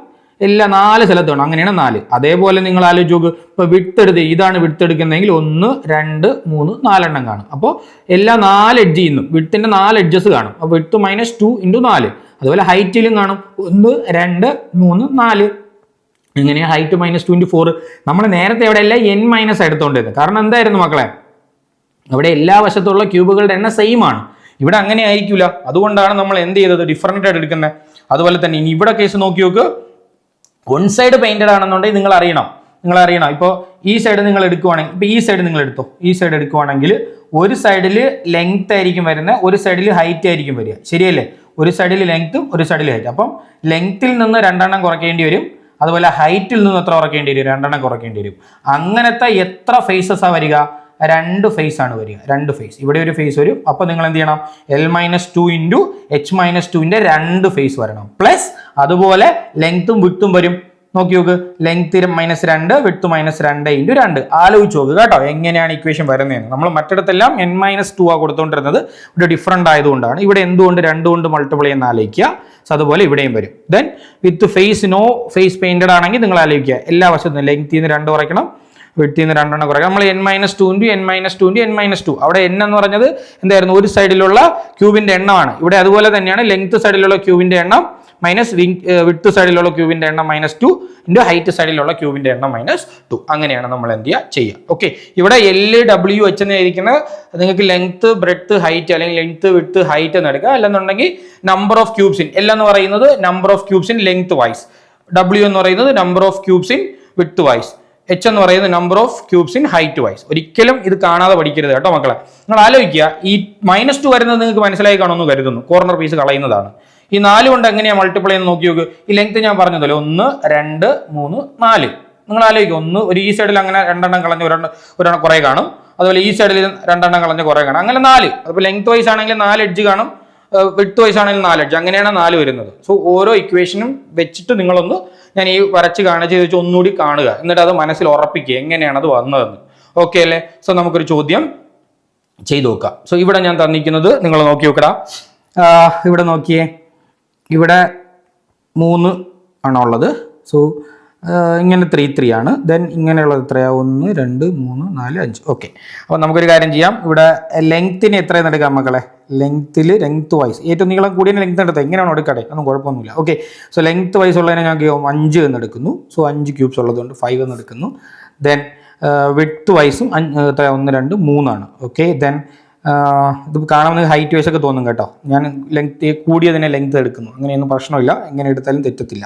എല്ലാ 4 സ്ഥലത്ത് വേണം. അങ്ങനെയാണ് 4. അതേപോലെ നിങ്ങൾ ആലോചിച്ച് നോക്ക്, ഇപ്പോൾ വിഡ്ത്ത് എടുത്ത്, ഇതാണ് വിഡ്ത്ത് എടുക്കുന്നതെങ്കിൽ 1 2 3 4 എണ്ണം കാണും. അപ്പോൾ എല്ലാ 4 എഡ്ജിൽ നിന്നും വിഡ്ത്തിന്റെ 4 എഡ്ജസ് കാണും. അപ്പോൾ വിഡ്ത്ത് -2 × 4. അതുപോലെ ഹൈറ്റിലും കാണും 1 2 3 4. ഇങ്ങനെയാണ് ഹൈറ്റ് -2 × 4. നമ്മൾ നേരത്തെ ഇവിടെ എല്ലാം n- എടുത്തോണ്ടിരുന്നത്. കാരണം എന്തായിരുന്നു മക്കളെ, അവിടെ എല്ലാ വശത്തുള്ള ക്യൂബുകളുടെ എണ്ണം സെയിം ആണ്. ഇവിടെ അങ്ങനെ ആയിരിക്കില്ല. അതുകൊണ്ടാണ് നമ്മൾ എന്ത് ചെയ്തത്, ഡിഫറൻ്റ് ആയിട്ട് എടുക്കുന്നത്. അതുപോലെ തന്നെ ഇനി ഇവിടെ കേസ് നോക്കി നോക്ക്, 1 സൈഡ് പെയിന്റഡ് ആണെന്നുണ്ടെങ്കിൽ നിങ്ങൾ അറിയണം. ഇപ്പോൾ ഈ സൈഡ് നിങ്ങൾ എടുക്കുവാണെങ്കിൽ, ഇപ്പോൾ ഈ സൈഡ് നിങ്ങൾ എടുത്തോ, ഈ സൈഡ് എടുക്കുവാണെങ്കിൽ ഒരു സൈഡിൽ ലെങ്ത് ആയിരിക്കും വരുന്നത്, ഒരു സൈഡിൽ ഹൈറ്റ് ആയിരിക്കും വരിക. ശരിയല്ലേ? ഒരു സൈഡിൽ ലെങ്ത്തും ഒരു സൈഡിൽ ഹൈറ്റ്. അപ്പം ലെങ്ത്തിൽ നിന്ന് 2 എണ്ണം കുറയ്ക്കേണ്ടി വരും. അതുപോലെ ഹൈറ്റിൽ നിന്ന് എത്ര കുറയ്ക്കേണ്ടി വരും? 2 എണ്ണം കുറയ്ക്കേണ്ടി വരും. അങ്ങനത്തെ എത്ര ഫേസസാ വരിക? 2 ഫേസ് ആണ് വരിക. 2 ഫേസ്. ഇവിടെ ഒരു ഫേസ് വരും. അപ്പോൾ നിങ്ങൾ എന്ത് ചെയ്യണം? l-2 × h-2ന്റെ 2 ഫേസ് വരണം. പ്ലസ് അതുപോലെ ലെങ്ത്തും വിഡ്ത്തും വരും. നോക്കി നോക്ക്, ലെങ്ത് -2 വിഡ്ത്ത് -2 ഇൻറ്റു 2. ആലോചിച്ച് നോക്കുക കേട്ടോ എങ്ങനെയാണ് ഇക്വേഷൻ വരുന്നതെന്ന്. നമ്മൾ മറ്റിടത്തെല്ലാം n-2 ആ കൊടുത്തുകൊണ്ടിരുന്നത്, ഇവിടെ ഡിഫറൻറ്റ് ആയതുകൊണ്ടാണ്. ഇവിടെ എന്തുകൊണ്ട് 2 കൊണ്ട് മൾട്ടിപ്ലൈ എന്ന് ആലോചിക്കുക. സോ അതുപോലെ ഇവിടെയും വരും. Then with face no face painted ആണെങ്കിൽ നിങ്ങൾ ആലോചിക്കുക, എല്ലാ വശത്തും ലെങ്ത്തിൽ നിന്ന് 2 കുറയ്ക്കണം, വിഡ്ത്തിൽ നിന്ന് 2 കുറയ്ക്കണം. നമ്മൾ n-2 into n-2 into n-2. അവിടെ n എന്ന് പറഞ്ഞത് എന്തായിരുന്നു, ഒരു സൈഡിലുള്ള ക്യൂബിന്റെ എണ്ണമാണ്. ഇവിടെ അതുപോലെ തന്നെയാണ് ലെങ്ത് സൈഡിലുള്ള ക്യൂബിന്റെ എണ്ണം മൈനസ് വിഡ്ത്ത് സൈഡിലുള്ള ക്യൂബിന്റെ എണ്ണം -2 ഇൻറ്റു ഹൈറ്റ് സൈഡിലുള്ള ക്യൂബിന്റെ എണ്ണം -2. അങ്ങനെയാണ് നമ്മൾ എന്ത് ചെയ്യുക. ഓക്കെ, ഇവിടെ LWH എന്ന് ഇരിക്കുന്നത് നിങ്ങൾക്ക് ലെങ്ത് ബ്രെഡ്ത്ത് ഹൈറ്റ് അല്ലെങ്കിൽ ലെങ്ത് വിഡ്ത്ത് ഹൈറ്റ് എന്ന് എടുക്കുക. അല്ലെന്നുണ്ടെങ്കിൽ number of cubes in, L എന്ന് പറയുന്നത് number of cubes in length wise, W എന്ന് പറയുന്നത് number of cubes in width wise, H എന്ന് പറയുന്നത് number of cubes in height wise. ഒരിക്കലും ഇത് കാണാതെ പഠിക്കരുത് കേട്ടോ മക്കളെ. നിങ്ങൾ ആലോചിക്കുക, ഈ -2 വരുന്നത് നിങ്ങൾക്ക് മനസ്സിലായി കാണുമെന്ന് കരുതുന്നു, കോർണർ പീസ് കളയുന്നതാണ്. ഈ 4 കൊണ്ട് എങ്ങനെയാ മൾട്ടിപ്ലൈ എന്ന് നോക്കി നോക്ക്. ഈ ലെങ്ത് ഞാൻ പറഞ്ഞതല്ലോ 1 2 3 4. നിങ്ങൾ ആലോചിക്കുക, ഒരു ഈ സൈഡിൽ അങ്ങനെ 2 എണ്ണം കളഞ്ഞ് ഒരെണ്ണം കുറെ കാണും, അതുപോലെ ഈ സൈഡിൽ 2 എണ്ണം കളഞ്ഞ് കുറെ കാണും, അങ്ങനെ 4. അപ്പോൾ ലെങ്ത് വൈസ് ആണെങ്കിൽ 4 എഡ്ജ് കാണും, വിഡ്ത്ത് വൈസ് ആണെങ്കിൽ 4 എഡ്ജ്, അങ്ങനെയാണ് 4 വരുന്നത്. സോ ഓരോ ഇക്വേഷനും വെച്ചിട്ട് നിങ്ങളൊന്ന് ഞാൻ ഈ വരച്ച് കാണിച്ച് വെച്ച് ഒന്നുകൂടി കാണുക, എന്നിട്ട് അത് മനസ്സിൽ ഉറപ്പിക്കുക എങ്ങനെയാണ് അത് വന്നതെന്ന്. ഓക്കെ അല്ലേ? സോ നമുക്കൊരു ചോദ്യം ചെയ്തു നോക്കാം. സോ ഇവിടെ ഞാൻ തന്നിരിക്കുന്നത് നിങ്ങൾ നോക്കി നോക്കടാ, ഇവിടെ നോക്കിയേ, ഇവിടെ 3 ആണുള്ളത്. സോ ഇങ്ങനെ 3 3 ആണ്. ദെൻ ഇങ്ങനെയുള്ളത് എത്രയാണ്, 1 2 3 4 5. ഓക്കെ, അപ്പോൾ നമുക്കൊരു കാര്യം ചെയ്യാം. ഇവിടെ ലെങ്ത്തിന് എത്രയെന്ന് എടുക്കാം മക്കളെ, ലെങ്ത് വൈസ് ഏറ്റവും നീളം കൂടിയ ലെങ്ത് എടുത്താൽ എങ്ങനെയാണോ എടുക്കട്ടെ, ഒന്നും കുഴപ്പമൊന്നുമില്ല. ഓക്കെ, സോ ലെങ്ത് വൈസ് ഉള്ളതിനെ ഞാൻ 5 എന്ന് എടുക്കുന്നു. സോ 5 ക്യൂബ്സ് ഉള്ളതുകൊണ്ട് 5 എന്ന് എടുക്കുന്നു. ദെൻ വിഡ്ത്ത് വൈസും 1 2 3 ആണ്. ഓക്കെ, ദെൻ ഇത് കാണുന്ന ഹൈറ്റ് വൈസ് ഒക്കെ തോന്നും കേട്ടോ, ഞാൻ ലെങ്ത് കൂടിയതിനെ ലെങ്ത് എടുക്കുന്നു, അങ്ങനെയൊന്നും പ്രശ്നമില്ല, എങ്ങനെ എടുത്താലും തെറ്റത്തില്ല.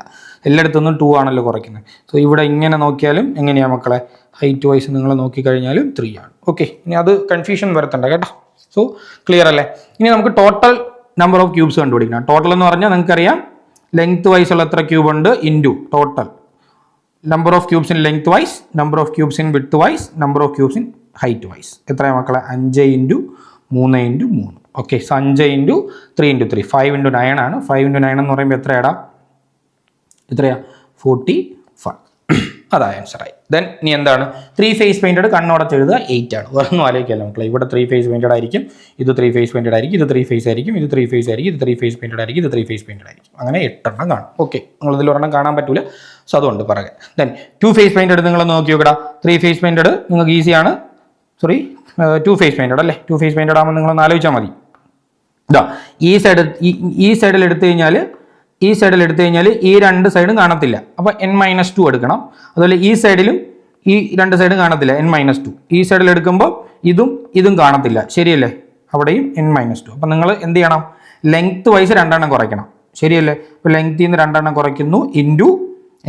എല്ലായിടത്തുനിന്നും 2 ആണല്ലോ കുറയ്ക്കുന്നത്. സോ ഇവിടെ ഇങ്ങനെ നോക്കിയാലും എങ്ങനെയാണ് മക്കളെ, ഹൈറ്റ് വൈസ് നിങ്ങൾ നോക്കിക്കഴിഞ്ഞാലും 3 ആണ്. ഓക്കെ, ഇനി അത് കൺഫ്യൂഷൻ വരുത്തണ്ട കേട്ടോ. സോ ക്ലിയർ അല്ലേ? ഇനി നമുക്ക് ടോട്ടൽ നമ്പർ ഓഫ് ക്യൂബ്സ് കണ്ടുപിടിക്കണം. ടോട്ടൽ എന്ന് പറഞ്ഞാൽ നിങ്ങൾക്കറിയാം ലെങ്ത് വൈസ് ഉള്ള എത്ര ക്യൂബ് ഉണ്ട് into total number of cubes in length wise, number of cubes in width wise, number of cubes in height wise. എത്രയാണ് മക്കളെ, 5 into 3 into 3. Okay, so 5 into 3 into 3, 5 into 9 ആണ്. 5 into 9 എന്ന് പറയുമ്പോൾ എത്രയാടാ, എത്രയാ 45. അതാ ആൻസറായി. ദെൻ ഇനി എന്താണ്, 3 ഫേസ് പെയിന്റഡ് കണ്ണോടച്ച് എഴുതുക 8 ആണ്. വേറൊന്നും ആലോചിക്കാമല്ലോ മക്കളെ, ഇവിടെ 3 ഫേസ് പെയിന്റഡ് ആയിരിക്കും, ഇത് 3 ഫേസ് പെയിന്റഡ് ആയിരിക്കും, ഇത് 3 ഫേസ് ആയിരിക്കും, ഇത് 3 ഫേസ് ആയിരിക്കും, ഇത് 3 ഫേസ് പെയിന്റഡ് ആയിരിക്കും, ഇത് 3 ഫേസ് പെയിന്റഡ് ആയിരിക്കും. അങ്ങനെ 8 എണ്ണം കാണും. ഓക്കെ, നിങ്ങളിതിൽ ഒരെണ്ണം കാണാൻ പറ്റൂല, സോ അതുകൊണ്ട് പറയാം. ദെൻ 2 ഫേസ് പെയിന്റഡ് നിങ്ങൾ നോക്കി നോക്കടാ. 3 ഫേസ് പെയിന്റഡ് നിങ്ങൾക്ക് ഈസിയാണ്, 2 ഫേസ് പെയിന്റഡ് അല്ലേ. 2 ഫേസ് പെയിന്റഡ് ആകുമ്പോൾ നിങ്ങളൊന്ന് ആലോചിച്ചാൽ മതി. ഇതാ ഈ സൈഡിൽ എടുത്തു കഴിഞ്ഞാൽ ഈ 2 സൈഡും കാണത്തില്ല, അപ്പോൾ n-2 എടുക്കണം. അതുപോലെ ഈ സൈഡിലും ഈ 2 സൈഡും കാണത്തില്ല, n-2. ഈ സൈഡിൽ എടുക്കുമ്പോൾ ഇതും കാണത്തില്ല, ശരിയല്ലേ, അവിടെയും n-2. അപ്പം നിങ്ങൾ എന്ത് ചെയ്യണം, ലെങ്ത് വൈസ് 2 എണ്ണം കുറയ്ക്കണം, ശരിയല്ലേ. അപ്പോൾ ലെങ്ത്തിൽ നിന്ന് 2 എണ്ണം കുറയ്ക്കുന്നു ഇൻറ്റു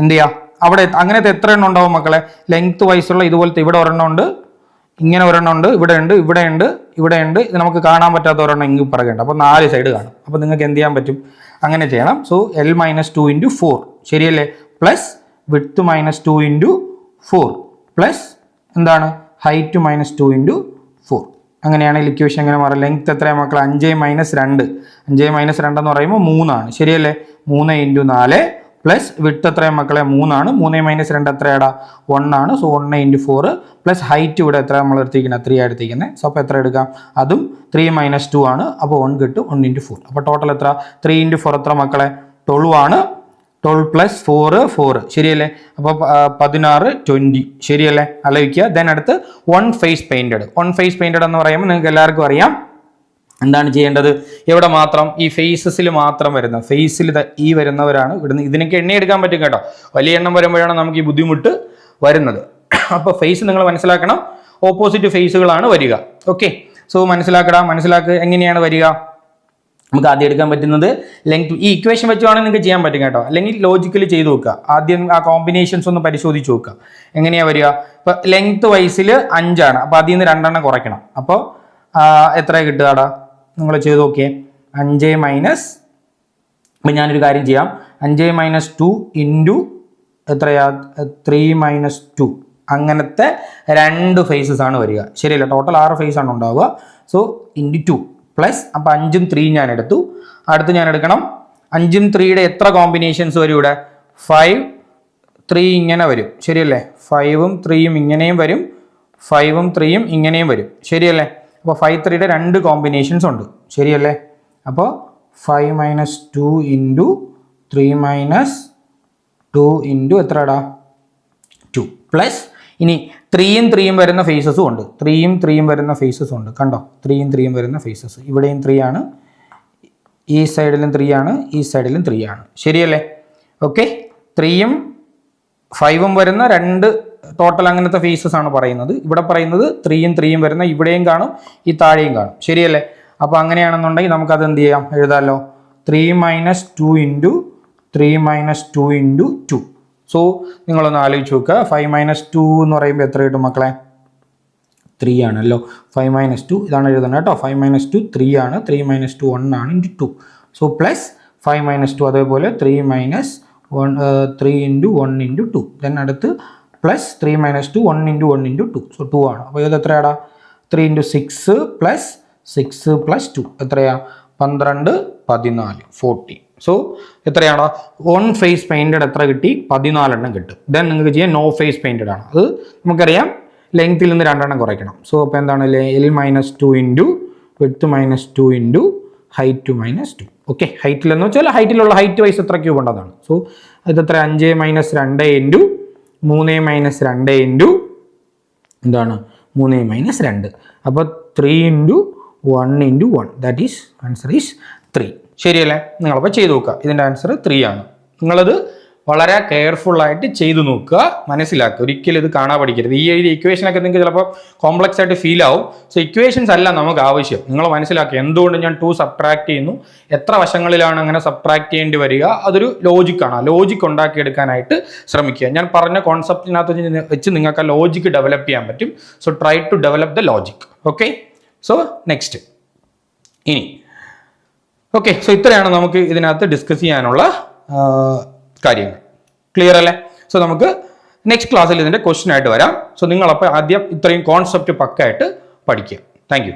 എന്ത് ചെയ്യുക, അവിടെ അങ്ങനത്തെ എത്ര എണ്ണം ഉണ്ടാവും മക്കളെ, ലെങ്ത് വൈസുള്ള ഇതുപോലത്തെ ഇവിടെ ഒരെണ്ണം ഉണ്ട്, ഇങ്ങനെ ഒരെണ്ണം ഉണ്ട്, ഇവിടെ ഉണ്ട്, ഇവിടെ ഉണ്ട്, ഇവിടെ ഉണ്ട്, ഇത് നമുക്ക് കാണാൻ പറ്റാത്ത ഒരെണ്ണം ഇങ്ങ് പറയുന്നുണ്ട്. അപ്പോൾ 4 സൈഡ് കാണും. അപ്പോൾ നിങ്ങൾക്ക് എന്ത് ചെയ്യാൻ പറ്റും, അങ്ങനെ ചെയ്യണം. സോ L-2 ഇൻറ്റു 4 ശരിയല്ലേ, പ്ലസ് വിഡ്ത്ത് -2 ഇൻറ്റു 4 പ്ലസ് എന്താണ് ഹൈറ്റ് -2 ഇൻറ്റു 4. അങ്ങനെയാണെങ്കിൽ ഇക്വേഷൻ എങ്ങനെ മാറും, ലെങ്ത് എത്രയാണ് മക്കളെ, 5 - 2. 5 - 2 എന്ന് പറയുമ്പോൾ 3 ആണ്, ശരിയല്ലേ. 3 ഇൻറ്റു 4 പ്ലസ് വിഡ്ത്ത് എത്രയാണ് മക്കളെ, 3 ആണ്. 3 - 2 എത്രയാടാ, 1 ആണ്. സോ 1 ഇൻറ്റു 4 പ്ലസ് ഹൈറ്റ് ഇവിടെ എത്ര നമ്മൾ എടുത്തിരിക്കുന്നത്, 3 ആണ് എടുത്തിരിക്കുന്നത്. സോ അപ്പോൾ എത്ര എടുക്കാം, അതും 3 - 2 ആണ്. അപ്പോൾ 1 കിട്ടും, 1 ഇൻറ്റു 4. അപ്പോൾ ടോട്ടൽ എത്ര, 3 ഇൻറ്റു 4 എത്ര മക്കളെ, 12 ആണ്. 12 പ്ലസ് 4 ശരിയല്ലേ. അപ്പോൾ 16 20 ശരിയല്ലേ, ആലോചിക്കുക. ദെൻ അടുത്ത് 1 ഫേസ് പെയിന്റഡ്. 1 ഫേസ് പെയിന്റഡ് എന്ന് പറയുമ്പോൾ നിങ്ങൾക്ക് എല്ലാവർക്കും അറിയാം എന്താണ് ചെയ്യേണ്ടത്, എവിടെ മാത്രം, ഈ ഫേസസിൽ മാത്രം വരുന്ന, ഫേസിൽ ഈ വരുന്നവരാണ് ഇവിടുന്ന്, ഇതിനൊക്കെ എണ്ണ എടുക്കാൻ പറ്റും കേട്ടോ. വലിയ എണ്ണം വരുമ്പോഴാണ് നമുക്ക് ഈ ബുദ്ധിമുട്ട് വരുന്നത്. അപ്പോൾ ഫേസ് നിങ്ങൾ മനസ്സിലാക്കണം, ഓപ്പോസിറ്റ് ഫേസുകളാണ് വരിക. ഓക്കെ, സോ മനസ്സിലാക്കുക എങ്ങനെയാണ് വരിക. നമുക്ക് ആദ്യം എടുക്കാൻ പറ്റുന്നത് ലെങ്ത്, ഈ ഇക്വേഷൻ വെച്ചുവാണെങ്കിൽ നിങ്ങൾക്ക് ചെയ്യാൻ പറ്റും കേട്ടോ, അല്ലെങ്കിൽ ലോജിക്കലി ചെയ്ത് നോക്കുക. ആദ്യം ആ കോമ്പിനേഷൻസ് ഒന്ന് പരിശോധിച്ച് നോക്കുക എങ്ങനെയാണ് വരിക. ഇപ്പോൾ ലെങ്ത് വൈസിൽ 5 ആണ്, അപ്പോൾ അതിൽ നിന്ന് 2 എണ്ണം കുറയ്ക്കണം. അപ്പോൾ എത്ര കിട്ടുകടാ, നിങ്ങൾ ചെയ്ത് നോക്കിയേ. 5 ഇപ്പം ഞാനൊരു കാര്യം ചെയ്യാം, 5 - 2 ഇൻറ്റു എത്രയാ, 3 - 2. അങ്ങനത്തെ 2 ഫേസസ് ആണ് വരിക, ശരിയല്ല. ടോട്ടൽ 6 ഫേസ് ആണ് ഉണ്ടാവുക. സോ ഇൻറ്റു 2 പ്ലസ്, അപ്പോൾ 5ഉം 3 ഞാൻ എടുത്തു. അടുത്ത് ഞാൻ എടുക്കണം 5ഉം 3യുടെ എത്ര കോമ്പിനേഷൻസ് വരും ഇവിടെ, 5 3 ഇങ്ങനെ വരും ശരിയല്ലേ, 5ഉം 3ഉം ഇങ്ങനെയും വരും, 5ഉം 3ഉം ഇങ്ങനെയും വരും ശരിയല്ലേ. അപ്പോൾ 5 3യുടെ 2 കോമ്പിനേഷൻസ് ഉണ്ട് ശരിയല്ലേ. അപ്പോൾ 5 മൈനസ് 2 ഇൻറ്റു 3 മൈനസ് 2 ഇൻറ്റു എത്രടാ 2 പ്ലസ് ഇനി 3ഉം 3ഉം വരുന്ന ഫേസസും ഉണ്ട്, 3ഉം 3ഉം വരുന്ന ഫേസസും ഉണ്ട് കണ്ടോ, 3ഉം 3ഉം വരുന്ന ഫേസസ്. ഇവിടെയും 3 ആണ്, ഈ സൈഡിലും 3 ആണ്, ഈ സൈഡിലും 3 ആണ് ശരിയല്ലേ. ഓക്കെ, 3ഉം 5ഉം വരുന്ന 2 ടോട്ടൽ അങ്ങനത്തെ ഫേസസ് ആണ് പറയുന്നത്. ഇവിടെ പറയുന്നത് 3ഉം 3ഉം വരുന്ന ഇവിടെയും കാണും, ഈ താഴെയും കാണും ശരിയല്ലേ. അപ്പോൾ അങ്ങനെയാണെന്നുണ്ടെങ്കിൽ നമുക്കത് എന്ത് ചെയ്യാം, എഴുതാമല്ലോ. 3 minus 2 into 3 minus 2 into 2. So നിങ്ങളൊന്ന് ആലോചിച്ച് നോക്കുക, 5 മൈനസ് 2 എന്ന് പറയുമ്പോൾ എത്ര കിട്ടും മക്കളെ, 3 ആണല്ലോ. 5 മൈനസ് 2 ഇതാണ് എഴുതുന്നത് കേട്ടോ. 5 മൈനസ് 2 3 ആണ്, 3 മൈനസ് 2 1 ആണ് ഇൻറ്റു 2. സോ പ്ലസ് 5 മൈനസ് 2 അതേപോലെ 3 മൈനസ് 3 ഇൻറ്റു 1 ഇൻറ്റു 2. ദെൻ അടുത്ത് plus 3 minus 2 1 into 1 into 2. So 2 ആണ്. അപ്പോൾ ഇത് എത്രയാടാ, 3 ഇൻറ്റു 6 പ്ലസ് 6 പ്ലസ് 2 എത്രയാ, 12 14 40. സോ എത്രയാണോ, ഓൺ ഫേസ് പെയിൻറ്റഡ് എത്ര കിട്ടി, 14 എണ്ണം കിട്ടും. ദെൻ നിങ്ങൾക്ക് ചെയ്യാം നോ ഫേസ് പെയിൻറ്റഡ് ആണ്, അത് നമുക്കറിയാം ലെങ്ത്തിൽ നിന്ന് 2 എണ്ണം കുറയ്ക്കണം. സോ അപ്പോൾ എന്താണ് L minus 2 into width minus 2 into height minus 2. Okay, ഹൈറ്റിലെന്ന് വെച്ചാൽ ഹൈറ്റിലുള്ള ഹൈറ്റ് വൈസ് എത്ര ക്യൂബ് ഉണ്ടെന്നാണ്. സോ ഇത് എത്ര, 5 മൈനസ് 2 ഇൻറ്റു 3 മൈനസ് 2 ഇൻറ്റു എന്താണ് 3 മൈനസ് 2. അപ്പോൾ 3 into 1 into 1 that is answer is 3 ശരിയല്ലേ. നിങ്ങളപ്പോൾ ചെയ്ത് നോക്കുക, ഇതിൻ്റെ ആൻസർ 3 ആണ്. നിങ്ങളത് വളരെ കെയർഫുള്ളായിട്ട് ചെയ്തു നോക്കുക, മനസ്സിലാക്കുക. ഒരിക്കലും ഇത് കാണാൻ പഠിക്കരുത്. ഈ എഴുതിയ ഇക്വേഷനൊക്കെ നിങ്ങൾക്ക് ചിലപ്പോൾ കോംപ്ലക്സ് ആയിട്ട് ഫീൽ ആവും. സോ ഇക്വേഷൻസ് അല്ല നമുക്ക് ആവശ്യം, നിങ്ങൾ മനസ്സിലാക്കുക എന്തുകൊണ്ട് ഞാൻ 2 സബ്ട്രാക്ട് ചെയ്യുന്നു, എത്ര വശങ്ങളിലാണ് അങ്ങനെ സബ്ട്രാക്ട് ചെയ്യേണ്ടി വരിക, അതൊരു ലോജിക്കാണ്. ആ ലോജിക്ക് ഉണ്ടാക്കിയെടുക്കാനായിട്ട് ശ്രമിക്കുക. ഞാൻ പറഞ്ഞ കോൺസെപ്റ്റിനകത്ത് വെച്ച് നിങ്ങൾക്ക് ആ ലോജിക്ക് ഡെവലപ്പ് ചെയ്യാൻ പറ്റും. So try to develop the logic. Okay, so next ഇനി ഓക്കെ. സോ ഇത്രയാണ് നമുക്ക് ഇതിനകത്ത് ഡിസ്കസ് ചെയ്യാനുള്ള കാര്യങ്ങൾ. ക്ലിയർ അല്ലേ? സോ നമുക്ക് നെക്സ്റ്റ് ക്ലാസ്സിൽ ഇതിൻ്റെ ക്വസ്റ്റ്യൻ ആയിട്ട് വരാം. സോ നിങ്ങളപ്പോൾ ആദ്യം ഇത്രയും കോൺസെപ്റ്റ് പക്കായിട്ട് പഠിക്കുക. Thank you.